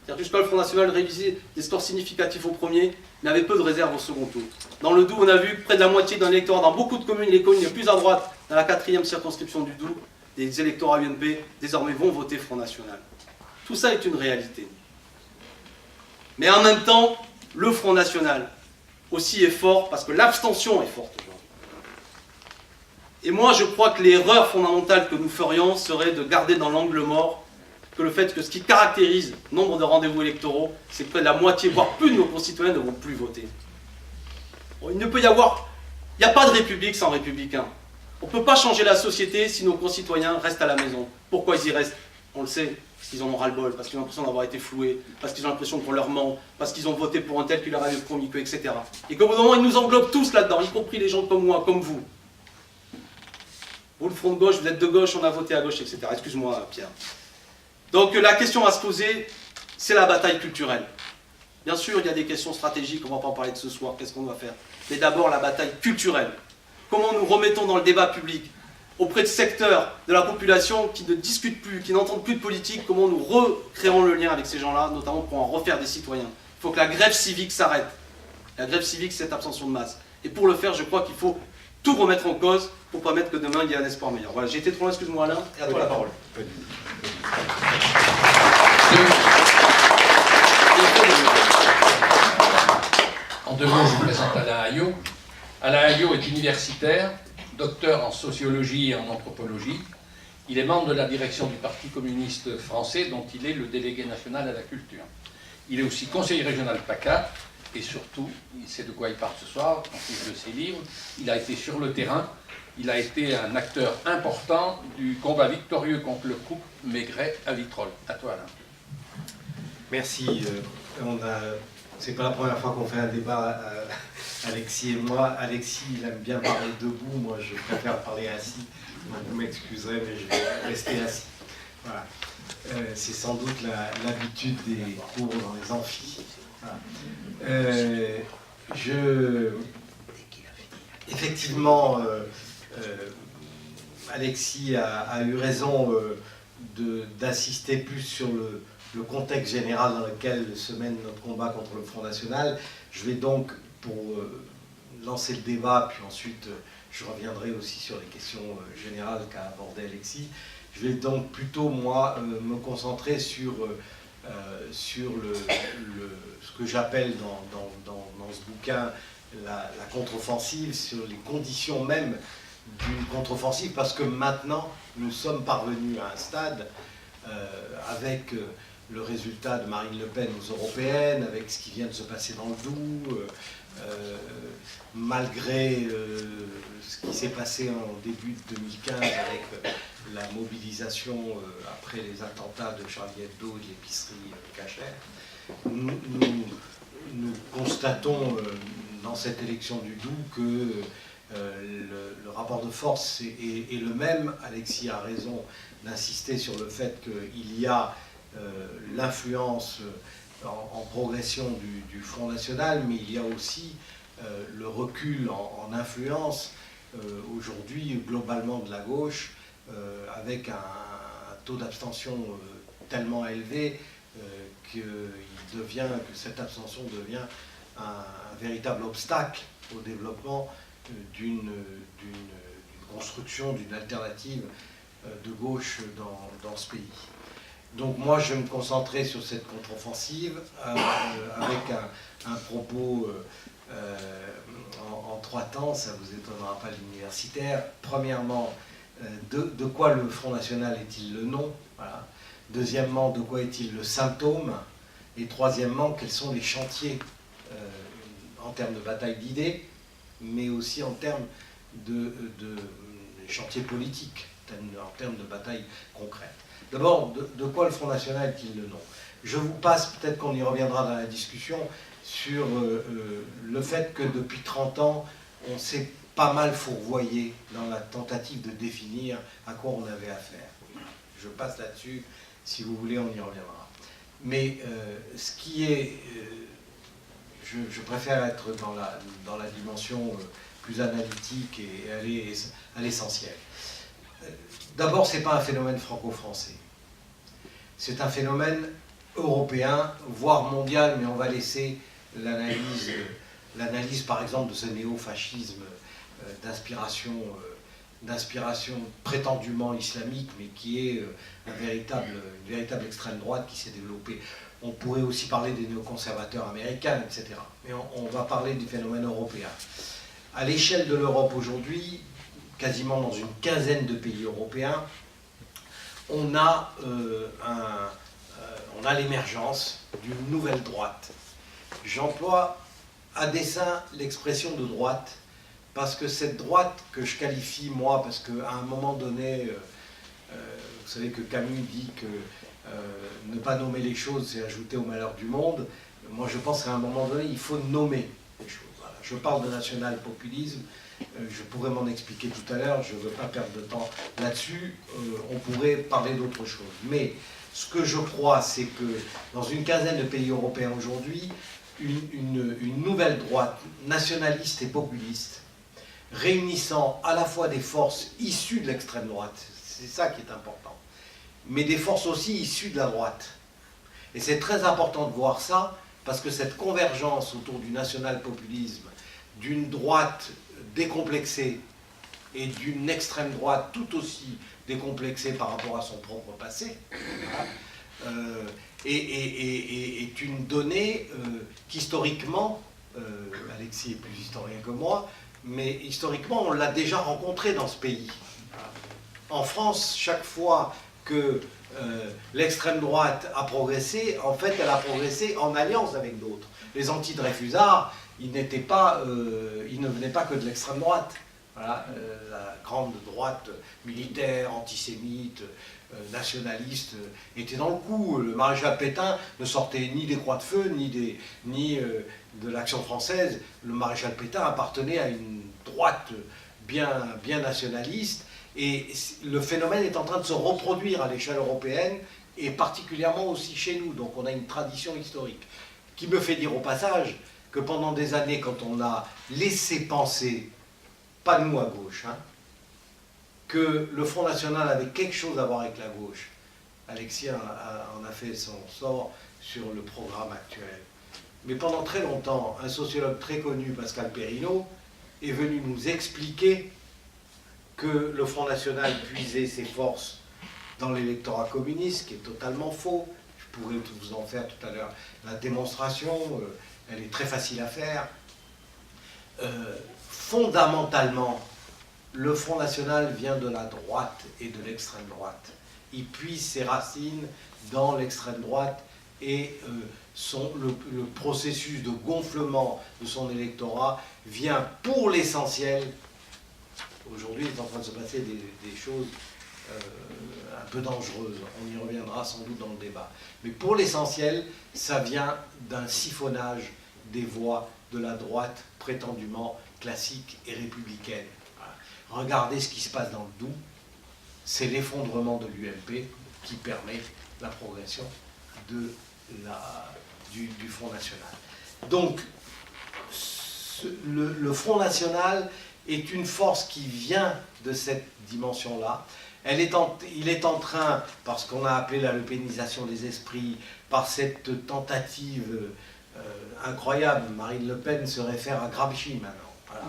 C'est-à-dire que jusqu'à le Front National révisait des scores significatifs au premier, mais avait peu de réserve au second tour. Dans le Doubs, on a vu près de la moitié d'un électorat dans beaucoup de communes, les communes les plus à droite, dans la 4e circonscription du Doubs, des électorats UMP, désormais vont voter Front National. Tout ça est une réalité. Mais en même temps, le Front National aussi est fort, parce que l'abstention est forte aujourd'hui. Et moi, je crois que l'erreur fondamentale que nous ferions serait de garder dans l'angle mort que le fait que ce qui caractérise nombre de rendez-vous électoraux, c'est que près de la moitié, voire plus de nos concitoyens ne vont plus voter. Bon, il ne peut y avoir... Il n'y a pas de république sans républicains. On ne peut pas changer la société si nos concitoyens restent à la maison. Pourquoi ils y restent? On le sait, parce qu'ils en ont ras-le-bol, parce qu'ils ont l'impression d'avoir été floués, parce qu'ils ont l'impression qu'on leur ment, parce qu'ils ont voté pour un tel qui leur avait promis que, etc. Et qu'au bout d'un moment, ils nous englobent tous là-dedans, y compris les gens comme moi, comme vous. Vous, le Front de gauche, vous êtes de gauche, on a voté à gauche, etc. Excuse-moi, Pierre. Donc la question à se poser, c'est la bataille culturelle. Bien sûr, il y a des questions stratégiques, on ne va pas en parler de ce soir, qu'est-ce qu'on doit faire? Mais d'abord, la bataille culturelle. Comment nous remettons dans le débat public, auprès de secteurs de la population qui ne discutent plus, qui n'entendent plus de politique, comment nous recréons le lien avec ces gens-là, notamment pour en refaire des citoyens. Il faut que la grève civique s'arrête. La grève civique, c'est cette abstention de masse. Et pour le faire, je crois qu'il faut tout remettre en cause pour permettre que demain il y ait un espoir meilleur. Voilà, j'ai été trop long, excuse-moi Alain, et à toi la parole. En deux mots, je vous présente Alain Ayot. Alain Ayot est universitaire, docteur en sociologie et en anthropologie. Il est membre de la direction du Parti communiste français, dont il est le délégué national à la culture. Il est aussi conseiller régional PACA, et surtout, il sait de quoi il parle ce soir, en plus de ses livres. Il a été sur le terrain, il a été un acteur important du combat victorieux contre le couple Maigret à Vitrolles. À toi, Alain. Merci. C'est pas la première fois qu'on fait un débat, Alexis et moi. Alexis, il aime bien parler debout, moi je préfère parler assis. Donc vous m'excuserez, mais je vais rester assis. Voilà. C'est sans doute l'habitude des cours dans les amphis. Voilà. Effectivement, Alexis a eu raison d'insister plus sur le contexte général dans lequel se mène notre combat contre le Front National. Je vais donc, pour lancer le débat, puis ensuite je reviendrai aussi sur les questions générales qu'a abordé Alexis, je vais donc plutôt, moi, me concentrer sur ce que j'appelle dans ce bouquin la contre-offensive, sur les conditions même d'une contre-offensive, parce que maintenant, nous sommes parvenus à un stade avec le résultat de Marine Le Pen aux européennes, avec ce qui vient de se passer dans le Doubs, malgré ce qui s'est passé en début de 2015 avec la mobilisation après les attentats de Charlie Hebdo et de l'épicerie cachère, nous constatons dans cette élection du Doubs que le rapport de force est le même. Alexis a raison d'insister sur le fait qu'il y a l'influence en progression du Front National, mais il y a aussi le recul en influence aujourd'hui globalement de la gauche, avec un taux d'abstention tellement élevé que cette abstention devient un véritable obstacle au développement d'une construction, d'une alternative de gauche dans ce pays. Donc moi, je vais me concentrer sur cette contre-offensive avec un propos en 3 temps, ça ne vous étonnera pas l'universitaire. Premièrement, de quoi le Front National est-il le nom? Voilà. Deuxièmement, de quoi est-il le symptôme? Et troisièmement, quels sont les chantiers en termes de bataille d'idées, mais aussi en termes de chantiers politiques, en termes de bataille concrète. D'abord, de quoi le Front National est-il le nom? Je vous passe, peut-être qu'on y reviendra dans la discussion, sur le fait que depuis 30 ans, on s'est pas mal fourvoyé dans la tentative de définir à quoi on avait affaire. Je passe là-dessus, si vous voulez, on y reviendra. Mais ce qui est... je préfère être dans la dimension plus analytique et aller à l'essentiel. D'abord, ce n'est pas un phénomène franco-français. C'est un phénomène européen, voire mondial, mais on va laisser l'analyse par exemple de ce néo-fascisme d'inspiration prétendument islamique, mais qui est une véritable extrême droite qui s'est développée. On pourrait aussi parler des néoconservateurs américains, etc. Mais on va parler du phénomène européen. À l'échelle de l'Europe aujourd'hui, quasiment dans une quinzaine de pays européens, on a l'émergence d'une nouvelle droite. J'emploie à dessein l'expression de droite, parce que cette droite que je qualifie, moi, parce qu'à un moment donné, vous savez que Camus dit que ne pas nommer les choses, c'est ajouter au malheur du monde. Moi, je pense qu'à un moment donné, il faut nommer les choses. Voilà. Je parle de national-populisme, je pourrais m'en expliquer tout à l'heure, je ne veux pas perdre de temps là-dessus, on pourrait parler d'autre chose. Mais ce que je crois, c'est que dans une quinzaine de pays européens aujourd'hui, une nouvelle droite nationaliste et populiste, réunissant à la fois des forces issues de l'extrême droite, c'est ça qui est important, mais des forces aussi issues de la droite. Et c'est très important de voir ça, parce que cette convergence autour du national-populisme, d'une droite décomplexée et d'une extrême droite tout aussi décomplexée par rapport à son propre passé, est une donnée qu'historiquement, Alexis est plus historien que moi, mais historiquement on l'a déjà rencontré dans ce pays. En France, chaque fois que l'extrême droite a progressé, en fait elle a progressé en alliance avec d'autres. Les anti-Dreyfusards, ils ne venaient pas que de l'extrême droite. Voilà, la grande droite militaire, antisémite, nationaliste était dans le coup. Le maréchal Pétain ne sortait ni des Croix de Feu, ni de l'Action française. Le maréchal Pétain appartenait à une droite bien nationaliste. Et le phénomène est en train de se reproduire à l'échelle européenne et particulièrement aussi chez nous. Donc on a une tradition historique qui me fait dire au passage que pendant des années, quand on a laissé penser, pas nous à gauche, que le Front National avait quelque chose à voir avec la gauche, Alexis en a fait son sort sur le programme actuel. Mais pendant très longtemps, un sociologue très connu, Pascal Perrineau, est venu nous expliquer que le Front National puisait ses forces dans l'électorat communiste, ce qui est totalement faux. Je pourrais vous en faire tout à l'heure la démonstration, elle est très facile à faire. Fondamentalement, le Front National vient de la droite et de l'extrême droite. Il puise ses racines dans l'extrême droite et le processus de gonflement de son électorat vient pour l'essentiel. Aujourd'hui, il est en train de se passer des choses un peu dangereuses. On y reviendra sans doute dans le débat. Mais pour l'essentiel, ça vient d'un siphonnage des voix de la droite prétendument classique et républicaine. Voilà. Regardez ce qui se passe dans le Doubs. C'est l'effondrement de l'UMP qui permet la progression du Front National. Donc, le Front National est une force qui vient de cette dimension-là. Il est en train, par ce qu'on a appelé la lepénisation des esprits, par cette tentative incroyable, Marine Le Pen se réfère à Gramsci maintenant, voilà,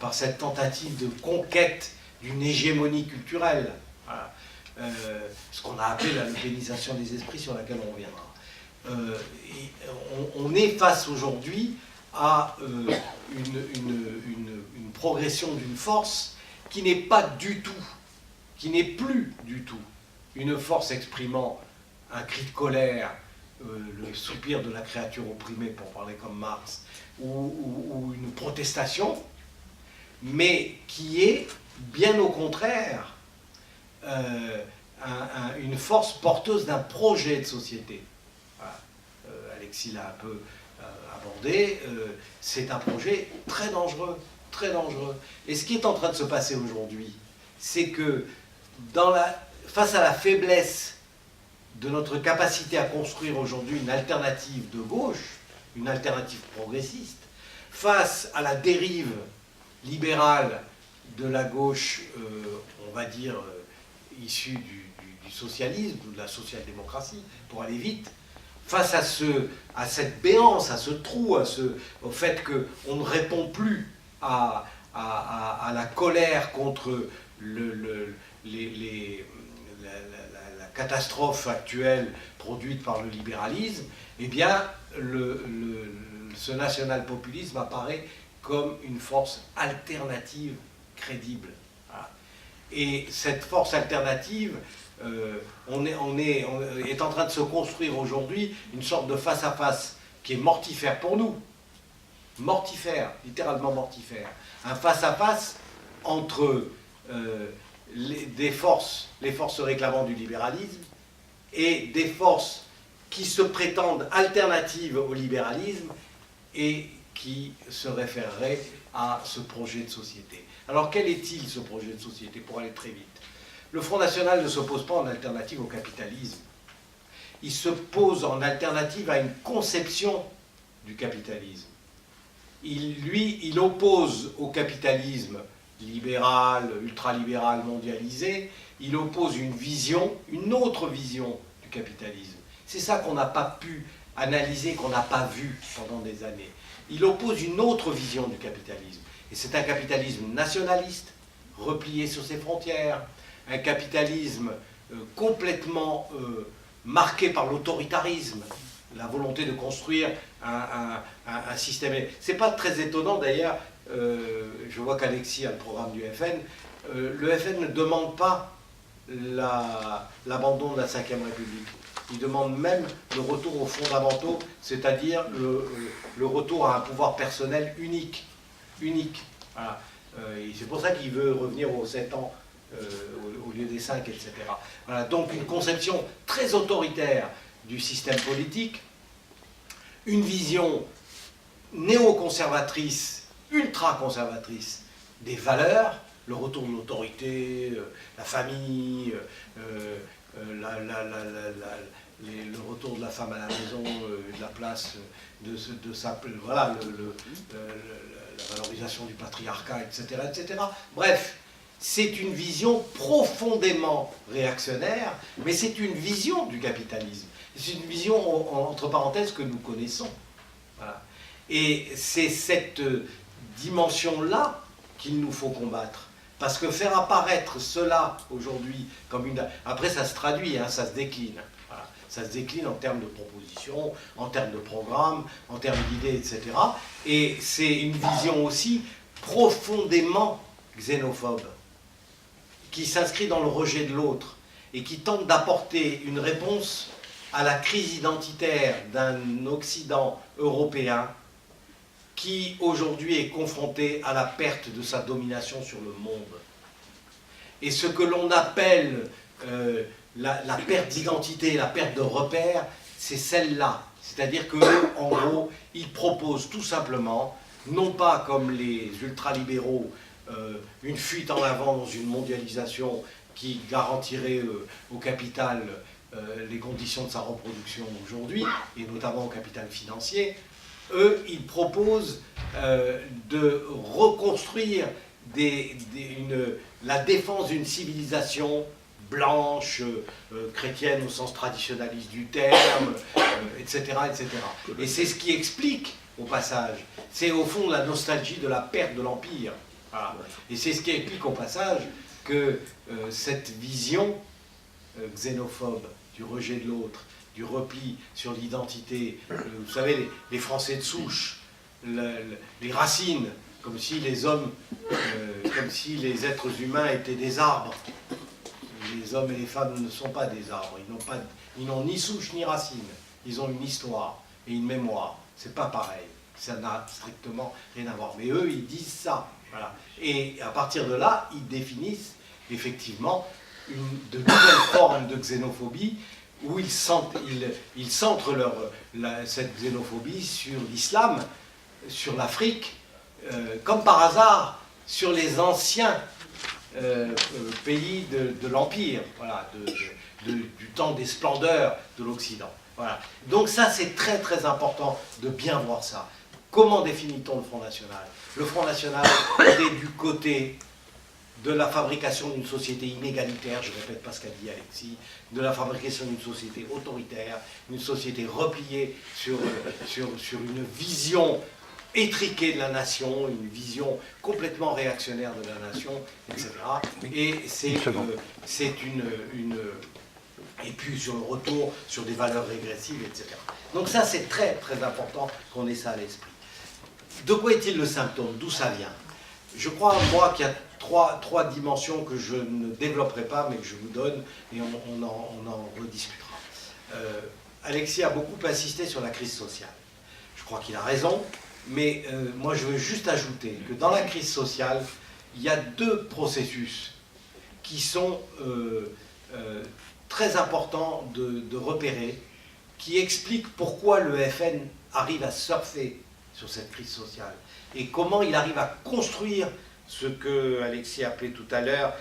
par cette tentative de conquête d'une hégémonie culturelle, voilà, ce qu'on a appelé la lepénisation des esprits, sur laquelle on reviendra. On est face aujourd'hui à une progression d'une force qui n'est pas du tout, qui n'est plus du tout une force exprimant un cri de colère, le soupir de la créature opprimée, pour parler comme Marx, ou une protestation, mais qui est, bien au contraire, une force porteuse d'un projet de société. Voilà. Alexis l'a un peu abordé, c'est un projet très dangereux, très dangereux. Et ce qui est en train de se passer aujourd'hui, c'est que face à la faiblesse de notre capacité à construire aujourd'hui une alternative de gauche, une alternative progressiste, face à la dérive libérale de la gauche, on va dire, issue du socialisme, ou de la social-démocratie, pour aller vite, face à cette béance, à ce trou, au fait qu'on ne répond plus à la colère contre la catastrophe actuelle produite par le libéralisme, eh bien, ce national-populisme apparaît comme une force alternative crédible. Voilà. Et cette force alternative, est en train de se construire aujourd'hui une sorte de face-à-face qui est mortifère pour nous. Mortifère, littéralement mortifère. Un face-à-face entre les forces réclamant du libéralisme et des forces qui se prétendent alternatives au libéralisme et qui se référeraient à ce projet de société. Alors quel est-il, ce projet de société, pour aller très vite? Le Front National ne s'oppose pas en alternative au capitalisme. Il se pose en alternative à une conception du capitalisme. Il oppose au capitalisme libéral, ultralibéral, mondialisé, il oppose une autre vision du capitalisme. C'est ça qu'on n'a pas pu analysé, qu'on n'a pas vu pendant des années. Il oppose une autre vision du capitalisme. Et c'est un capitalisme nationaliste, replié sur ses frontières, un capitalisme complètement marqué par l'autoritarisme, la volonté de construire un système. C'est pas très étonnant d'ailleurs, je vois qu'Alexis a le programme du FN, le FN ne demande pas l'abandon de la Ve République. Il demande même le retour aux fondamentaux, c'est-à-dire le retour à un pouvoir personnel unique. Voilà. Et c'est pour ça qu'il veut revenir aux 7 ans au lieu des 5, etc. Voilà. Donc une conception très autoritaire du système politique, une vision néoconservatrice, ultra-conservatrice des valeurs, le retour de l'autorité, la famille, le retour de la femme à la maison, de la place de sa... Voilà, la valorisation du patriarcat, etc., etc. Bref, c'est une vision profondément réactionnaire, mais c'est une vision du capitalisme. C'est une vision, entre parenthèses, que nous connaissons. Voilà. Et c'est cette dimension-là qu'il nous faut combattre. Parce que faire apparaître cela aujourd'hui comme une... Après, ça se traduit, hein, ça se décline. Voilà. Ça se décline en termes de propositions, en termes de programmes, en termes d'idées, etc. Et c'est une vision aussi profondément xénophobe, qui s'inscrit dans le rejet de l'autre et qui tente d'apporter une réponse à la crise identitaire d'un Occident européen qui aujourd'hui est confronté à la perte de sa domination sur le monde. Et ce que l'on appelle la perte d'identité, la perte de repères, c'est celle-là. C'est-à-dire qu'en gros, ils proposent tout simplement, non pas comme les ultralibéraux, une fuite en avant dans une mondialisation qui garantirait au capital les conditions de sa reproduction aujourd'hui, et notamment au capital financier. Eux, ils proposent de reconstruire la défense d'une civilisation blanche, chrétienne au sens traditionnaliste du terme, etc., etc. Et c'est ce qui explique, au passage, c'est au fond la nostalgie de la perte de l'Empire. Voilà. Et c'est ce qui explique au passage que cette vision xénophobe du rejet de l'autre, du repli sur l'identité, vous savez, les Français de souche, les racines, comme si les hommes, comme si les êtres humains étaient des arbres. Les hommes et les femmes ne sont pas des arbres, ils n'ont ni souche ni racines, ils ont une histoire et une mémoire, c'est pas pareil, ça n'a strictement rien à voir. Mais eux, ils disent ça, voilà. Et à partir de là, ils définissent effectivement de nouvelles formes de xénophobie, où ils centrent cette xénophobie sur l'islam, sur l'Afrique, comme par hasard, sur les anciens pays de l'Empire, voilà, du temps des splendeurs de l'Occident. Voilà. Donc ça, c'est très très important de bien voir ça. Comment définit-on le Front National? Le Front National est du côté de la fabrication d'une société inégalitaire, je ne répète pas ce qu'a dit Alexis, de la fabrication d'une société autoritaire, une société repliée sur une vision étriquée de la nation, une vision complètement réactionnaire de la nation, etc. Et et puis sur le retour sur des valeurs régressives, etc. Donc ça, c'est très très important qu'on ait ça à l'esprit. De quoi est-il le symptôme? D'où ça vient? Je crois, moi, qu'il y a trois dimensions que je ne développerai pas, mais que je vous donne, et on en rediscutera. Alexis a beaucoup insisté sur la crise sociale. Je crois qu'il a raison, mais moi je veux juste ajouter que dans la crise sociale, il y a deux processus qui sont très importants de repérer, qui expliquent pourquoi le FN arrive à surfer sur cette crise sociale, et comment il arrive à construire ce que Alexis appelait tout à l'heure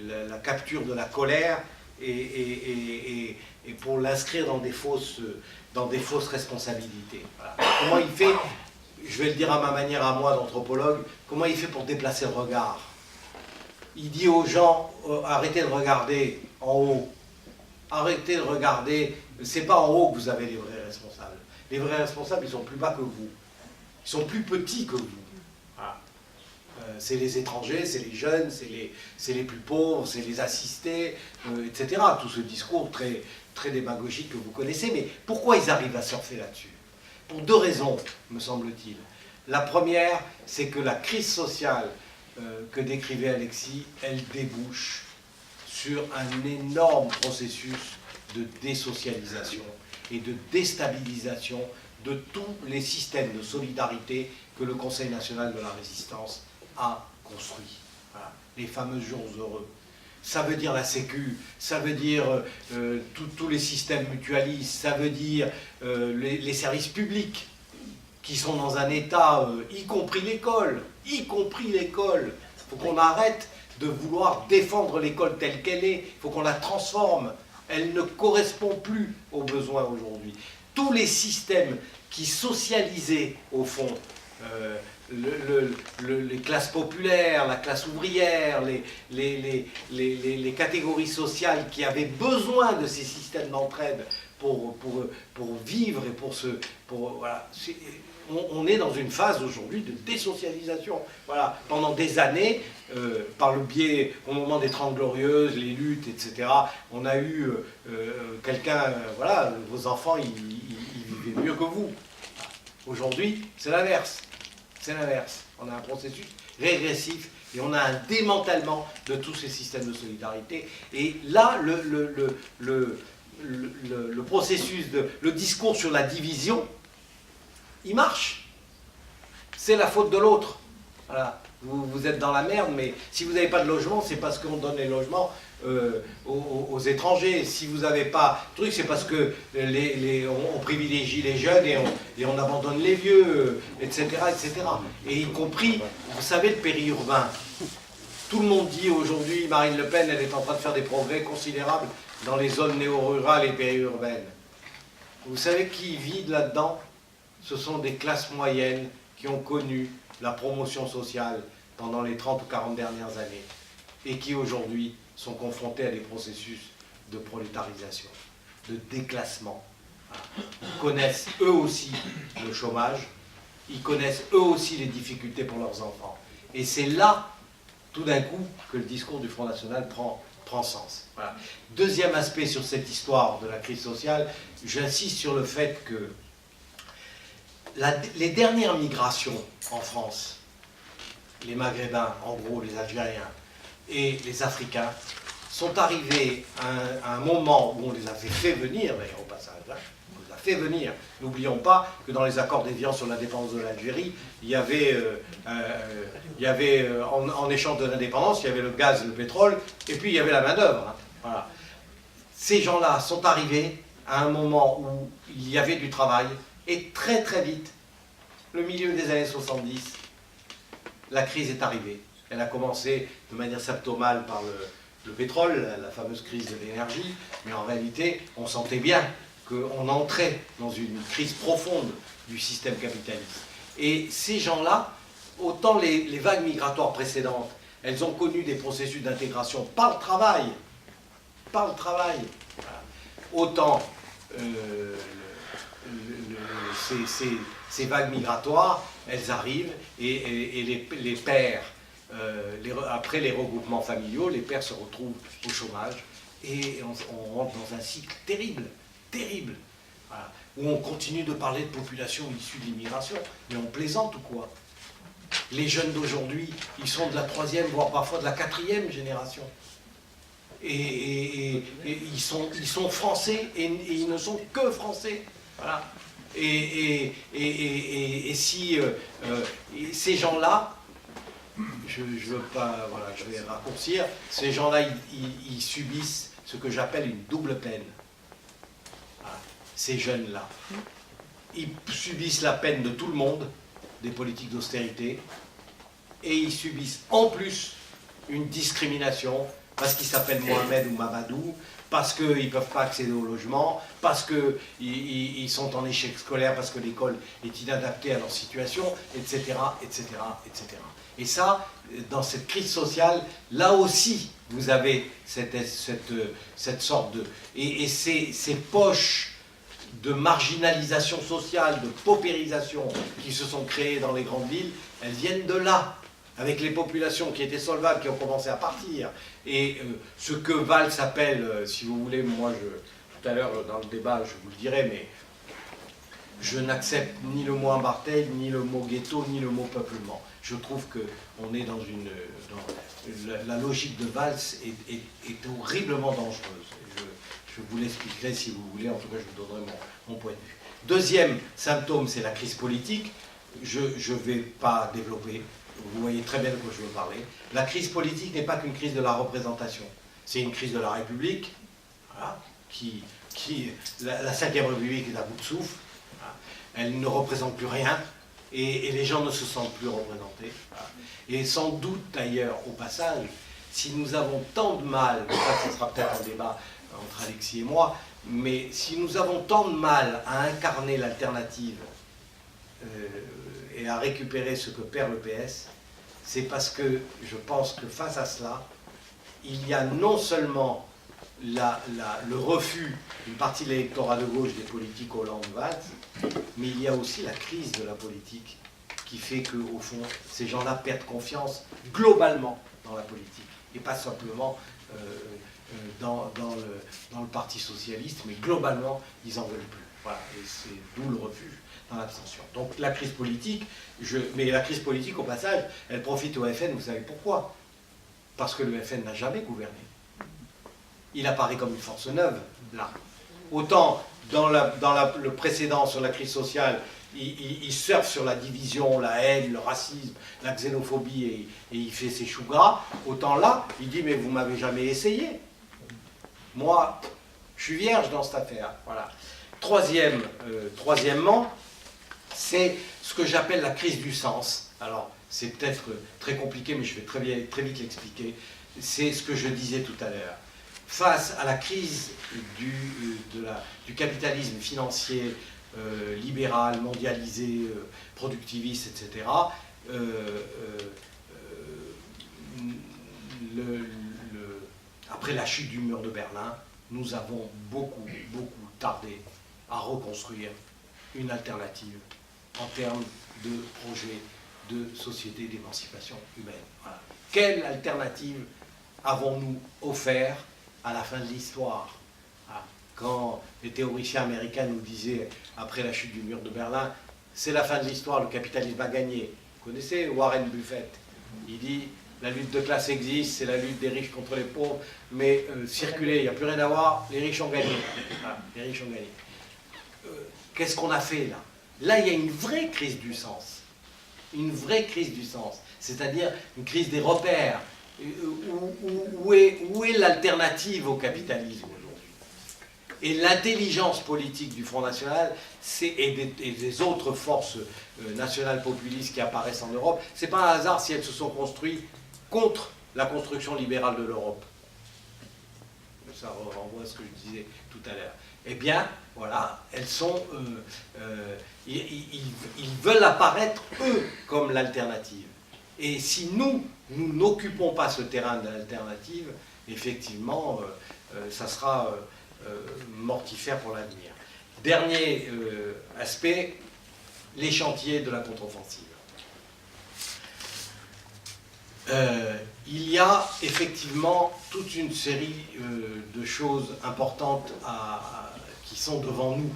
la capture de la colère, et pour l'inscrire dans des fausses responsabilités. Voilà. Comment il fait, je vais le dire à ma manière à moi d'anthropologue, comment il fait pour déplacer le regard? Il dit aux gens, arrêtez de regarder en haut, arrêtez de regarder c'est pas en haut que vous avez les vrais responsables. Les vrais responsables, ils sont plus bas que vous. Ils sont plus petits que vous. Voilà. C'est les étrangers, c'est les jeunes, c'est les plus pauvres, c'est les assistés, etc. Tout ce discours très, très démagogique que vous connaissez. Mais pourquoi ils arrivent à surfer là-dessus? Pour deux raisons, me semble-t-il. La première, c'est que la crise sociale que décrivait Alexis, elle débouche sur un énorme processus de désocialisation et de déstabilisation de tous les systèmes de solidarité que le Conseil national de la résistance a construit. Voilà. Les fameux jours heureux. Ça veut dire la Sécu, ça veut dire tous les systèmes mutualistes, ça veut dire les services publics qui sont dans un état, y compris l'école. Il faut qu'on arrête de vouloir défendre l'école telle qu'elle est, il faut qu'on la transforme. Elle ne correspond plus aux besoins aujourd'hui. Tous les systèmes qui socialisaient, au fond, les classes populaires, la classe ouvrière, les catégories sociales qui avaient besoin de ces systèmes d'entraide pour vivre et voilà. On est dans une phase aujourd'hui de désocialisation. Voilà. Pendant des années, par le biais, au moment des 30 Glorieuses, les luttes, etc., on a eu quelqu'un, voilà, vos enfants, ils vivaient mieux que vous. Aujourd'hui, c'est l'inverse. C'est l'inverse. On a un processus régressif et on a un démantèlement de tous ces systèmes de solidarité. Et là, le processus, le discours sur la division, il marche. C'est la faute de l'autre. Voilà. Vous êtes dans la merde, mais si vous n'avez pas de logement, c'est parce qu'on donne les logements aux étrangers. Si vous n'avez pas de truc, c'est parce que on privilégie les jeunes et on abandonne les vieux, etc., etc. Et y compris, vous savez, le périurbain. Tout le monde dit aujourd'hui, Marine Le Pen, elle est en train de faire des progrès considérables dans les zones néo-rurales et périurbaines. Vous savez qui vit là-dedans? Ce sont des classes moyennes qui ont connu la promotion sociale pendant les 30 ou 40 dernières années et qui aujourd'hui sont confrontés à des processus de prolétarisation, de déclassement. Voilà. Ils connaissent eux aussi le chômage, ils connaissent eux aussi les difficultés pour leurs enfants. Et c'est là, tout d'un coup, que le discours du Front National prend sens. Voilà. Deuxième aspect sur cette histoire de la crise sociale, j'insiste sur le fait que les dernières migrations en France, les Maghrébins, en gros les Algériens et les Africains, sont arrivés à un moment où on les avait fait venir, d'ailleurs au passage, hein, on les a fait venir. N'oublions pas que dans les accords d'Évian sur l'indépendance de l'Algérie, il y avait en échange de l'indépendance, il y avait le gaz, le pétrole, et puis il y avait la main-d'œuvre. Hein, voilà. Ces gens-là sont arrivés à un moment où il y avait du travail, et très très vite, le milieu des années 70, la crise est arrivée. Elle a commencé de manière symptomale par le pétrole, la fameuse crise de l'énergie, mais en réalité, on sentait bien qu'on entrait dans une crise profonde du système capitaliste. Et ces gens-là, autant les vagues migratoires précédentes, elles ont connu des processus d'intégration par le travail, voilà. Autant ces vagues migratoires, elles arrivent et les pères, après les regroupements familiaux, les pères se retrouvent au chômage et on rentre dans un cycle terrible, voilà, où on continue de parler de population issue de l'immigration, mais on plaisante ou quoi? Les jeunes d'aujourd'hui, ils sont de la 3e, voire parfois de la 4e génération. Et ils sont français et ils ne sont que français. Voilà. Et si ces gens-là, je veux pas, voilà, je vais raccourcir, ces gens-là, ils subissent ce que j'appelle une double peine. Voilà. Ces jeunes-là, ils subissent la peine de tout le monde, des politiques d'austérité, et ils subissent en plus une discrimination parce qu'ils s'appellent Mohamed ou Mamadou, parce qu'ils ne peuvent pas accéder au logement, parce qu'ils sont en échec scolaire, parce que l'école est inadaptée à leur situation, etc., etc., etc. Et ça, dans cette crise sociale, là aussi, vous avez cette sorte de... Et ces poches de marginalisation sociale, de paupérisation qui se sont créées dans les grandes villes, elles viennent de là, avec les populations qui étaient solvables, qui ont commencé à partir. Et ce que Valls appelle, si vous voulez, moi, tout à l'heure dans le débat, je vous le dirai, mais je n'accepte ni le mot apartheid, ni le mot ghetto, ni le mot peuplement. Je trouve qu'on est dans la logique de Valls est horriblement dangereuse. Je vous l'expliquerai si vous voulez, en tout cas je vous donnerai mon point de vue. Deuxième symptôme, c'est la crise politique. Je ne vais pas développer, vous voyez très bien de quoi je veux parler. La crise politique n'est pas qu'une crise de la représentation, c'est une crise de la République, voilà, la 5e République est à bout de souffle, voilà. Elle ne représente plus rien, et les gens ne se sentent plus représentés. Voilà. Et sans doute d'ailleurs, au passage, si nous avons tant de mal, ça ce sera peut-être un débat entre Alexis et moi, mais si nous avons tant de mal à incarner l'alternative et à récupérer ce que perd le PS, c'est parce que je pense que face à cela, il y a non seulement le refus d'une partie de l'électorat de gauche des politiques Hollande-Valls, mais il y a aussi la crise de la politique qui fait qu'au fond, ces gens-là perdent confiance globalement dans la politique, et pas simplement dans le Parti socialiste, mais globalement, ils n'en veulent plus. Voilà, et c'est d'où le refuge dans l'abstention. Donc la crise politique, mais la crise politique, au passage, elle profite au FN, vous savez pourquoi? Parce que le FN n'a jamais gouverné. Il apparaît comme une force neuve, là. Autant dans le précédent, sur la crise sociale, il surfe sur la division, la haine, le racisme, la xénophobie, et il fait ses choux gras. Autant là, il dit, mais vous m'avez jamais essayé. Moi, je suis vierge dans cette affaire. Voilà. Troisièmement, c'est ce que j'appelle la crise du sens. Alors, c'est peut-être très compliqué, mais je vais très vite l'expliquer. C'est ce que je disais tout à l'heure. Face à la crise du capitalisme financier, libéral, mondialisé, productiviste, etc., après la chute du mur de Berlin, nous avons beaucoup tardé à reconstruire une alternative en termes de projet de société d'émancipation humaine. Voilà. Quelle alternative avons-nous offert à la fin de l'histoire? Quand les théoriciens américains nous disaient, après la chute du mur de Berlin, c'est la fin de l'histoire, le capitalisme a gagné. Vous connaissez Warren Buffett? Il dit, la lutte de classe existe, c'est la lutte des riches contre les pauvres, mais circuler, il n'y a plus rien à voir, les riches ont gagné. Voilà, les riches ont gagné. Qu'est-ce qu'on a fait là? Là, il y a une vraie crise du sens. Une vraie crise du sens. C'est-à-dire une crise des repères. Où est l'alternative au capitalisme aujourd'hui? Et l'intelligence politique du Front National et des autres forces nationales populistes qui apparaissent en Europe, c'est pas un hasard si elles se sont construites contre la construction libérale de l'Europe. Ça renvoie à ce que je disais tout à l'heure. Eh bien, voilà, elles sont... ils veulent apparaître, eux, comme l'alternative. Et si nous n'occupons pas ce terrain de l'alternative, effectivement, ça sera mortifère pour l'avenir. Dernier aspect, les chantiers de la contre-offensive. Il y a effectivement toute une série de choses importantes qui sont devant nous,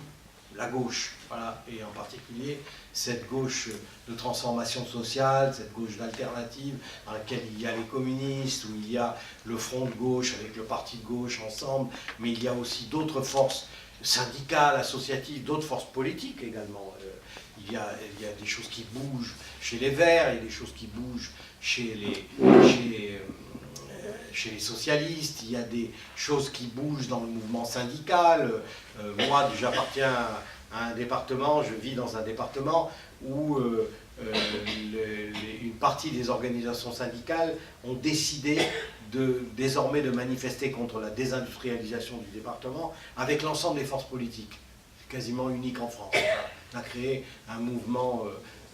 la gauche, voilà, et en particulier cette gauche de transformation sociale, cette gauche d'alternative, dans laquelle il y a les communistes, où il y a le front de gauche avec le parti de gauche ensemble, mais il y a aussi d'autres forces syndicales, associatives, d'autres forces politiques également. Il y a des choses qui bougent chez les Verts, il y a des choses qui bougent chez les socialistes, il y a des choses qui bougent dans le mouvement syndical. Moi, j'appartiens un département, je vis dans un département où une partie des organisations syndicales ont décidé désormais de manifester contre la désindustrialisation du département avec l'ensemble des forces politiques. C'est quasiment unique en France. On a créé un mouvement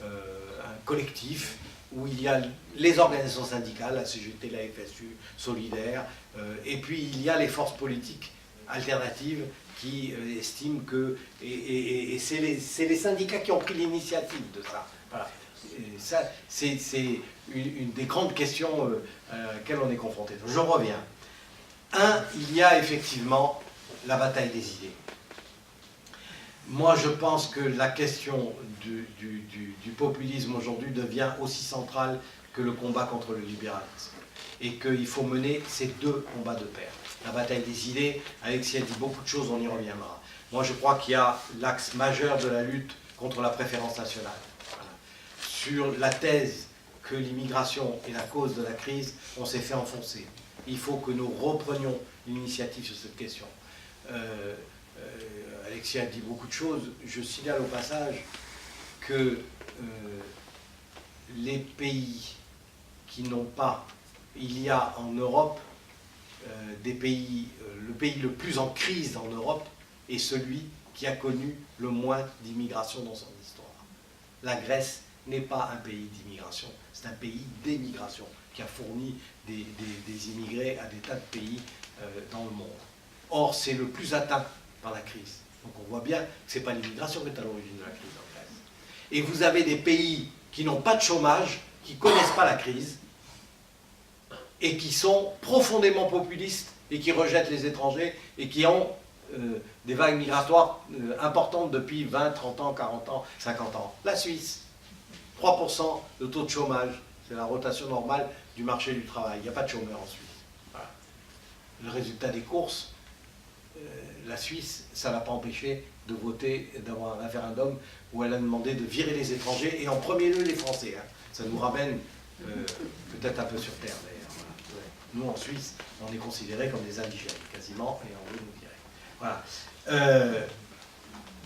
un collectif où il y a les organisations syndicales, la CGT, la FSU, Solidaire, et puis il y a les forces politiques alternatives qui estiment que... Et c'est les syndicats qui ont pris l'initiative de ça. Voilà. Et ça, c'est une des grandes questions à laquelle on est confronté. Je reviens. Il y a effectivement la bataille des idées. Moi, je pense que la question du populisme aujourd'hui devient aussi centrale que le combat contre le libéralisme. Et qu'il faut mener ces deux combats de pair. La bataille des idées, Alexis a dit beaucoup de choses, on y reviendra. Moi, je crois qu'il y a l'axe majeur de la lutte contre la préférence nationale. Voilà. Sur la thèse que l'immigration est la cause de la crise, on s'est fait enfoncer. Il faut que nous reprenions l'initiative sur cette question. Alexis a dit beaucoup de choses. Je signale au passage que les pays qui n'ont pas... Il y a en Europe des pays... le pays le plus en crise en Europe est celui qui a connu le moins d'immigration dans son histoire. La Grèce n'est pas un pays d'immigration, c'est un pays d'émigration qui a fourni des immigrés à des tas de pays dans le monde. Or, c'est le plus atteint par la crise. Donc on voit bien que ce n'est pas l'immigration qui est à l'origine de la crise en Grèce. Et vous avez des pays qui n'ont pas de chômage, qui ne connaissent pas la crise, et qui sont profondément populistes, et qui rejettent les étrangers, et qui ont des vagues migratoires importantes depuis 20, 30 ans, 40 ans, 50 ans. La Suisse, 3% de taux de chômage, c'est la rotation normale du marché du travail. Il n'y a pas de chômeurs en Suisse. Voilà. Le résultat des courses, la Suisse, ça ne l'a pas empêché de voter, d'avoir un référendum où elle a demandé de virer les étrangers, et en premier lieu les Français. Hein. Ça nous ramène peut-être un peu sur terre d'ailleurs. Voilà. Nous en Suisse, on est considérés comme des indigènes, quasiment, et on veut nous virer. Voilà.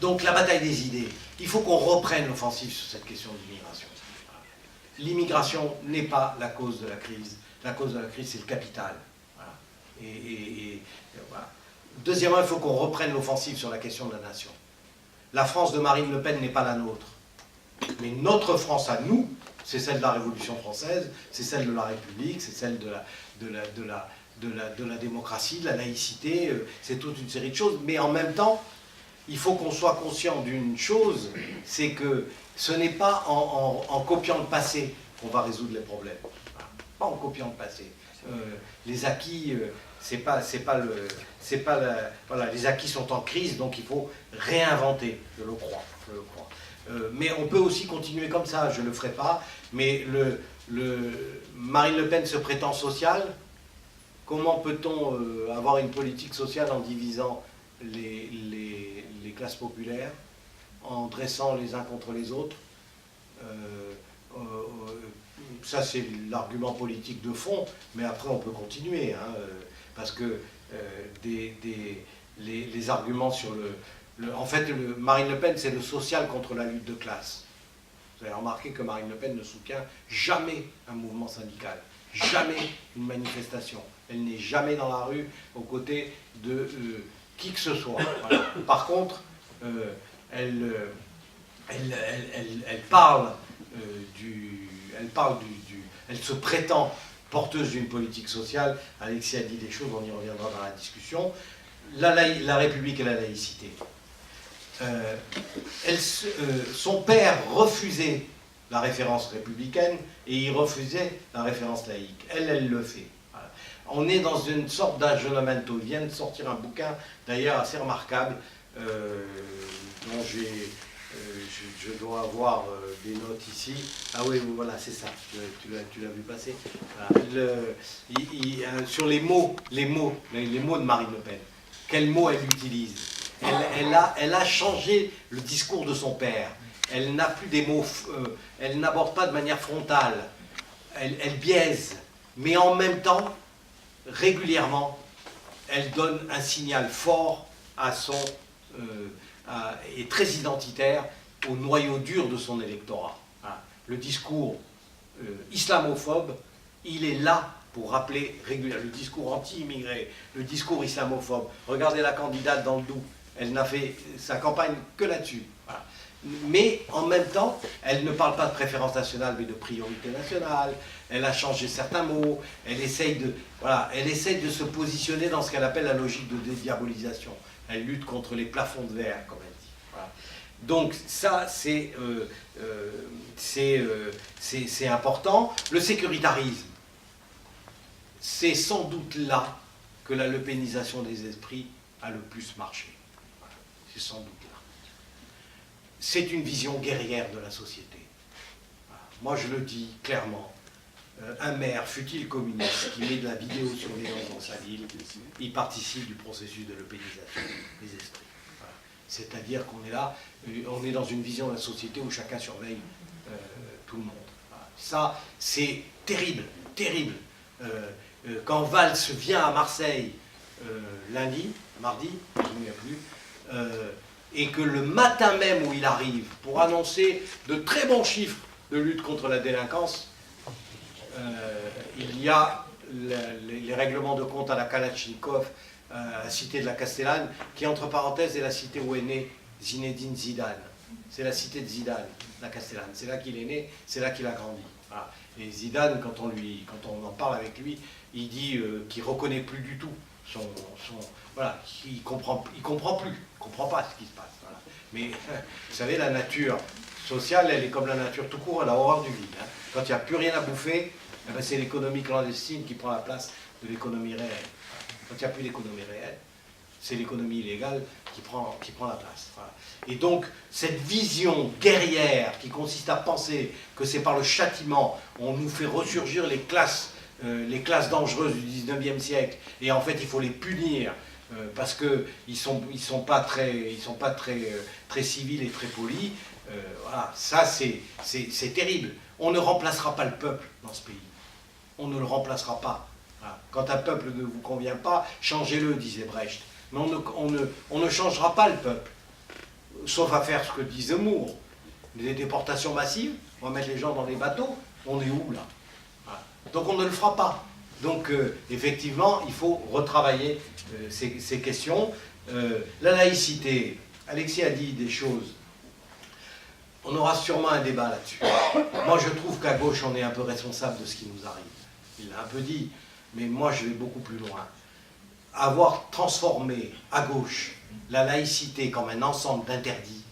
Donc la bataille des idées, il faut qu'on reprenne l'offensive sur cette question de l'immigration. L'immigration n'est pas la cause de la crise. La cause de la crise, c'est le capital. Voilà. Voilà. Deuxièmement, il faut qu'on reprenne l'offensive sur la question de la nation. La France de Marine Le Pen n'est pas la nôtre. Mais notre France à nous, c'est celle de la Révolution française, c'est celle de la République, c'est celle de la démocratie, de la laïcité, c'est toute une série de choses. Mais en même temps, il faut qu'on soit conscient d'une chose, c'est que ce n'est pas en copiant le passé qu'on va résoudre les problèmes. Voilà. Pas en copiant le passé. Les acquis, voilà, les acquis sont en crise, donc il faut réinventer, je le crois. Mais on peut aussi continuer comme ça, je ne le ferai pas, mais Marine Le Pen se prétend sociale. Comment peut-on avoir une politique sociale en divisant les classes populaires, en dressant les uns contre les autres? Ça, c'est l'argument politique de fond, mais après, on peut continuer, hein, parce que les arguments sur en fait, Marine Le Pen, c'est le social contre la lutte de classe. Vous avez remarqué que Marine Le Pen ne soutient jamais un mouvement syndical, jamais une manifestation. Elle n'est jamais dans la rue aux côtés de qui que ce soit. Voilà. Par contre, elle se prétend porteuse d'une politique sociale. Alexis a dit des choses, on y reviendra dans la discussion. La République et la laïcité. Son père refusait la référence républicaine et il refusait la référence laïque. Elle le fait. Voilà. On est dans une sorte d'aggiornamento. Il vient de sortir un bouquin, d'ailleurs assez remarquable, dont je dois avoir des notes ici. Ah oui, voilà, c'est ça, tu l'as vu passer. Voilà. Sur les mots de Marine Le Pen. Quels mots elle utilise? Elle a changé le discours de son père. Elle n'a plus des mots, elle n'aborde pas de manière frontale. Elle biaise, mais en même temps, régulièrement, elle donne un signal fort à est très identitaire au noyau dur de son électorat. Voilà. Le discours islamophobe, il est là pour rappeler régulièrement le discours anti-immigré, le discours islamophobe. Regardez la candidate dans le Doubs, elle n'a fait sa campagne que là-dessus. Voilà. Mais en même temps, elle ne parle pas de préférence nationale, mais de priorité nationale. Elle a changé certains mots. Elle essaye de se positionner dans ce qu'elle appelle la logique de dédiabolisation. Elle lutte contre les plafonds de verre, comme elle dit. Voilà. Donc ça, c'est important. Le sécuritarisme, c'est sans doute là que la lepénisation des esprits a le plus marché. Voilà. C'est sans doute là. C'est une vision guerrière de la société. Voilà. Moi, je le dis clairement. Un maire, fût-il communiste, qui met de la vidéosurveillance dans sa ville, il participe du processus de lepénisation des esprits. Voilà. C'est-à-dire qu'on est là, on est dans une vision de la société où chacun surveille tout le monde. Voilà. Ça, c'est terrible, terrible. Quand Valls vient à Marseille mardi, je ne me souviens plus, et que le matin même où il arrive, pour annoncer de très bons chiffres de lutte contre la délinquance, il y a les règlements de compte à la Kalachnikov, à la cité de la Castellane, qui entre parenthèses est la cité où est né Zinedine Zidane. C'est la cité de Zidane, la Castellane. C'est là qu'il est né, c'est là qu'il a grandi. Voilà. Et Zidane, quand on en parle avec lui, il dit qu'il ne reconnaît plus du tout voilà, il comprend plus, il comprend pas ce qui se passe. Voilà. Mais vous savez, la nature sociale, elle est comme la nature tout court, elle a horreur du vide. Hein. Quand il n'y a plus rien à bouffer, eh ben, c'est l'économie clandestine qui prend la place de l'économie réelle. Quand il n'y a plus d'économie réelle, c'est l'économie illégale qui prend la place. Voilà. Et donc, cette vision guerrière qui consiste à penser que c'est par le châtiment, on nous fait ressurgir les classes dangereuses du 19e siècle, et en fait, il faut les punir, parce qu'ils ne sont pas très civils et très polis. Voilà, ça, c'est terrible. On ne remplacera pas le peuple dans ce pays. On ne le remplacera pas. Voilà. Quand un peuple ne vous convient pas, changez-le, disait Brecht. Mais on ne changera pas le peuple, sauf à faire ce que dit Zemmour. Des déportations massives, on va mettre les gens dans des bateaux, on est où là? Voilà. Donc on ne le fera pas. Donc effectivement, il faut retravailler ces questions. La laïcité, Alexis a dit des choses. On aura sûrement un débat là-dessus. Moi, je trouve qu'à gauche, on est un peu responsable de ce qui nous arrive. Il l'a un peu dit, mais moi, je vais beaucoup plus loin. Avoir transformé à gauche la laïcité comme un ensemble d'interdits,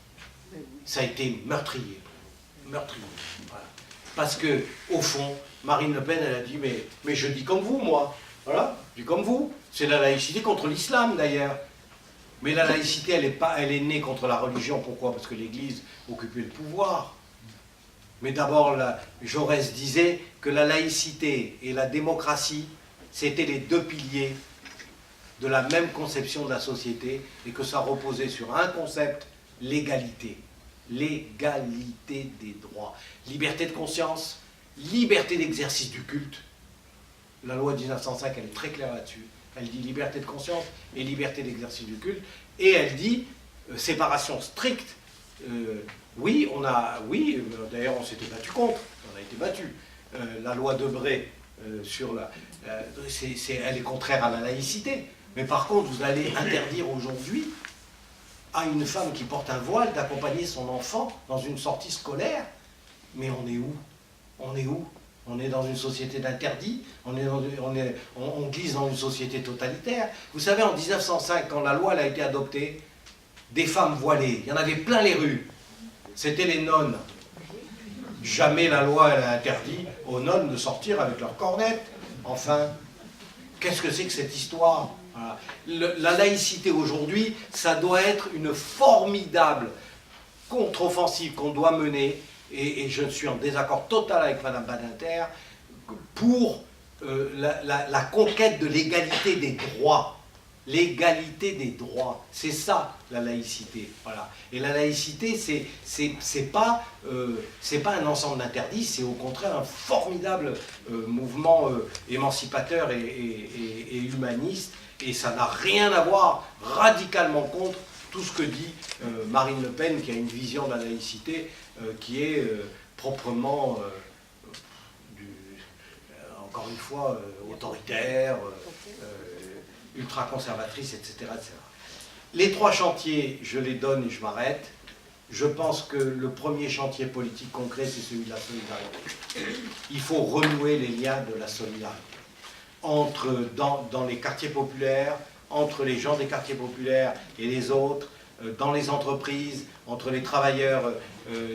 ça a été meurtrier. Meurtrier. Voilà. Parce que, au fond, Marine Le Pen, elle a dit, mais je dis comme vous, moi. Voilà, je dis comme vous. C'est la laïcité contre l'islam, d'ailleurs. Mais la laïcité, elle est née contre la religion. Pourquoi? Parce que l'Église occupait le pouvoir. Mais d'abord, Jaurès disait que la laïcité et la démocratie, c'était les deux piliers de la même conception de la société, et que ça reposait sur un concept, l'égalité. L'égalité des droits. Liberté de conscience, liberté d'exercice du culte. La loi de 1905, elle est très claire là-dessus. Elle dit liberté de conscience et liberté d'exercice du culte. Et elle dit séparation stricte. Oui, d'ailleurs on s'était battu contre, on a été battu. La loi Debré, elle est contraire à la laïcité. Mais par contre, vous allez interdire aujourd'hui à une femme qui porte un voile d'accompagner son enfant dans une sortie scolaire. Mais on est où? On est où? On est dans une société d'interdits, on glisse dans une société totalitaire. Vous savez, en 1905, quand la loi a été adoptée, des femmes voilées, il y en avait plein les rues. C'était les nonnes. Jamais la loi a interdit aux nonnes de sortir avec leurs cornettes. Enfin, qu'est-ce que c'est que cette histoire? Voilà. La laïcité aujourd'hui, ça doit être une formidable contre-offensive qu'on doit mener. Et je suis en désaccord total avec Mme Badinter pour la conquête de l'égalité des droits. L'égalité des droits, c'est ça la laïcité. Voilà. Et la laïcité, c'est pas un ensemble d'interdits, c'est au contraire un formidable mouvement émancipateur et humaniste. Et ça n'a rien à voir radicalement contre tout ce que dit Marine Le Pen, qui a une vision de la laïcité qui est proprement, encore une fois, autoritaire, ultra-conservatrice, etc., etc. Les 3 chantiers, je les donne et je m'arrête. Je pense que le premier chantier politique concret, c'est celui de la solidarité. Il faut renouer les liens de la solidarité dans les quartiers populaires, entre les gens des quartiers populaires et les autres, dans les entreprises, entre les travailleurs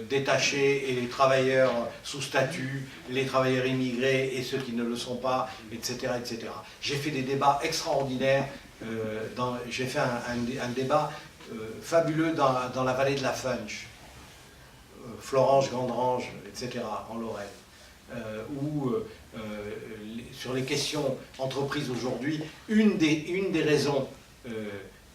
détachés et les travailleurs sous statut, les travailleurs immigrés et ceux qui ne le sont pas, etc., etc. J'ai fait des débats extraordinaires, j'ai fait un débat fabuleux dans la vallée de la Funch, Florange, Gandrange, etc., en Lorraine, où sur les questions entreprises aujourd'hui, une des raisons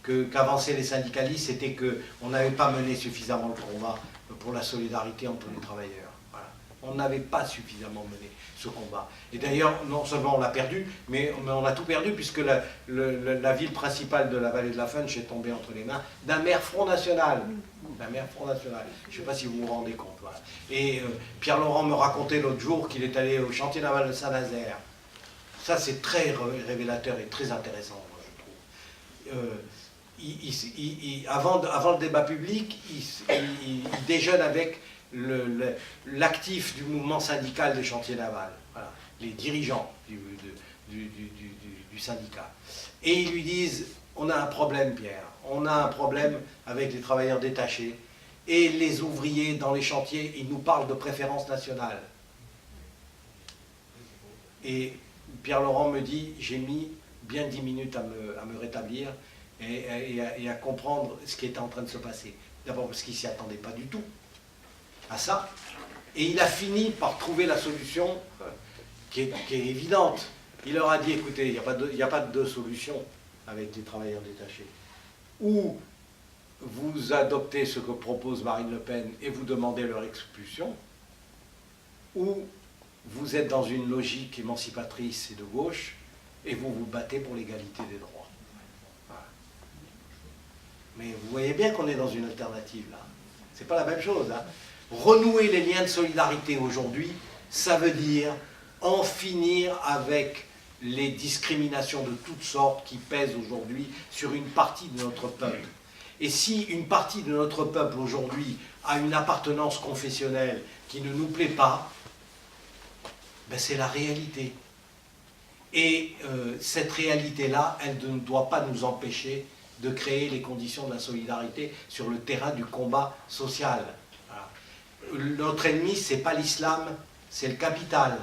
qu'avançaient les syndicalistes, c'était qu'on n'avait pas mené suffisamment le combat pour la solidarité entre les travailleurs. Voilà. On n'avait pas suffisamment mené ce combat. Et d'ailleurs, non seulement on l'a perdu, mais on a tout perdu, puisque la ville principale de la vallée de la Funch est tombée entre les mains d'un maire Front National. D'un maire Front National. Je ne sais pas si vous vous rendez compte. Voilà. Et Pierre Laurent me racontait l'autre jour qu'il est allé au chantier naval de Saint-Nazaire. Ça, c'est très révélateur et très intéressant, moi, je trouve. Avant le débat public, il déjeune avec l'actif du mouvement syndical des chantiers navals, voilà, les dirigeants du syndicat. Et ils lui disent, on a un problème, Pierre, on a un problème avec les travailleurs détachés, et les ouvriers dans les chantiers, ils nous parlent de préférence nationale. Et Pierre Laurent me dit, j'ai mis bien 10 minutes à me rétablir et à comprendre ce qui était en train de se passer. D'abord parce qu'il ne s'y attendait pas du tout à ça. Et il a fini par trouver la solution qui est évidente. Il leur a dit, écoutez, il n'y a pas de deux solutions avec les travailleurs détachés. Ou vous adoptez ce que propose Marine Le Pen et vous demandez leur expulsion, ou vous êtes dans une logique émancipatrice et de gauche, et vous vous battez pour l'égalité des droits. Voilà. Mais vous voyez bien qu'on est dans une alternative, là. C'est pas la même chose, hein. Renouer les liens de solidarité aujourd'hui, ça veut dire en finir avec les discriminations de toutes sortes qui pèsent aujourd'hui sur une partie de notre peuple. Et si une partie de notre peuple aujourd'hui a une appartenance confessionnelle qui ne nous plaît pas, ben c'est la réalité. Et cette réalité-là, elle ne doit pas nous empêcher de créer les conditions de la solidarité sur le terrain du combat social. Voilà. Notre ennemi, ce n'est pas l'islam, c'est le capital.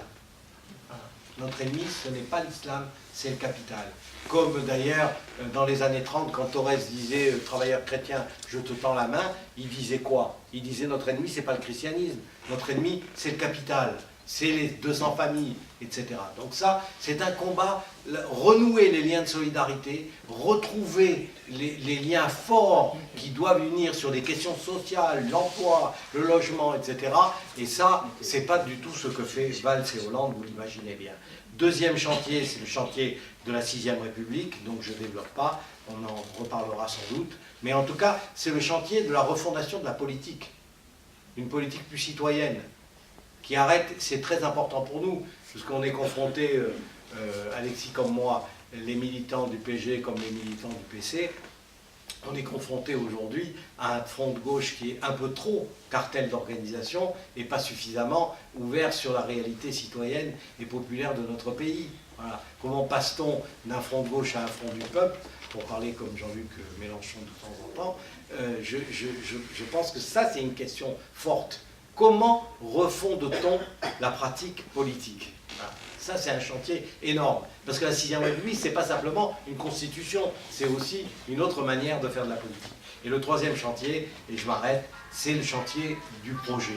Voilà. Notre ennemi, ce n'est pas l'islam, c'est le capital. Comme d'ailleurs, dans les années 30, quand Thorez disait « travailleur chrétien, je te tends la main », il disait quoi? Il disait « notre ennemi, ce n'est pas le christianisme, notre ennemi, c'est le capital, c'est les 200 familles, etc. » Donc ça, c'est un combat, renouer les liens de solidarité, retrouver les liens forts qui doivent unir sur des questions sociales, l'emploi, le logement, etc. Et ça, c'est pas du tout ce que fait Valls et Hollande, vous l'imaginez bien. Deuxième chantier, c'est le chantier de la 6e République, donc je ne développe pas, on en reparlera sans doute, mais en tout cas, c'est le chantier de la refondation de la politique, une politique plus citoyenne, qui arrête, c'est très important pour nous, parce qu'on est confronté, Alexis comme moi, les militants du PG comme les militants du PC, on est confronté aujourd'hui à un front de gauche qui est un peu trop cartel d'organisation et pas suffisamment ouvert sur la réalité citoyenne et populaire de notre pays. Voilà. Comment passe-t-on d'un front de gauche à un front du peuple, pour parler comme Jean-Luc Mélenchon de temps en temps, je pense que ça c'est une question forte. Comment refonde-t-on la pratique politique? Voilà. Ça, c'est un chantier énorme. Parce que la 6e République, ce n'est pas simplement une constitution, c'est aussi une autre manière de faire de la politique. Et le troisième chantier, et je m'arrête, c'est le chantier du projet.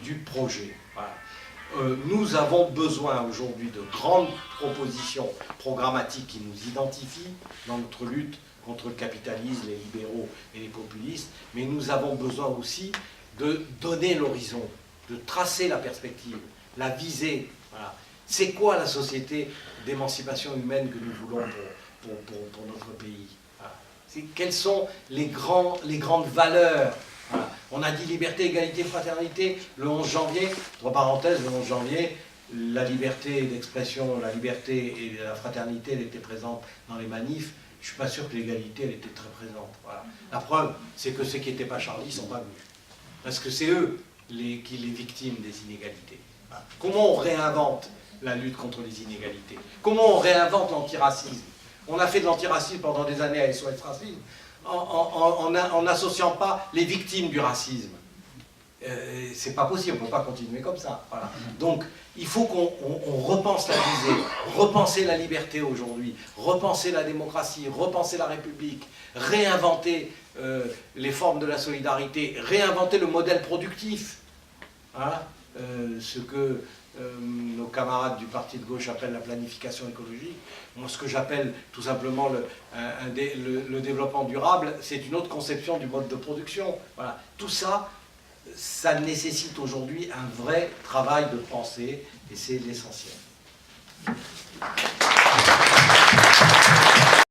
Du projet. Voilà. Nous avons besoin aujourd'hui de grandes propositions programmatiques qui nous identifient dans notre lutte contre le capitalisme, les libéraux et les populistes, mais nous avons besoin aussi de donner l'horizon, de tracer la perspective, la visée. Voilà. C'est quoi la société d'émancipation humaine que nous voulons pour notre pays? Voilà. Quelles sont les grandes valeurs? Voilà. On a dit liberté, égalité, fraternité le 11 janvier. Entre parenthèses, le 11 janvier, la liberté d'expression, la liberté et la fraternité, elle était présente dans les manifs. Je ne suis pas sûr que l'égalité, elle était très présente. Voilà. La preuve, c'est que ceux qui n'étaient pas Charlie ne sont pas venus. Parce que c'est eux les victimes des inégalités. Voilà. Comment on réinvente la lutte contre les inégalités? Comment on réinvente l'antiracisme? On a fait de l'antiracisme pendant des années à SOS Racisme en n'associant pas les victimes du racisme. C'est pas possible, on ne peut pas continuer comme ça. Voilà. Donc, il faut qu'on repense la visée, repenser la liberté aujourd'hui, repenser la démocratie, repenser la République, réinventer les formes de la solidarité, réinventer le modèle productif. Voilà. Ce que nos camarades du parti de gauche appellent la planification écologique. Moi, ce que j'appelle tout simplement le développement durable, c'est une autre conception du mode de production. Voilà. Tout ça, ça nécessite aujourd'hui un vrai travail de pensée, et c'est l'essentiel.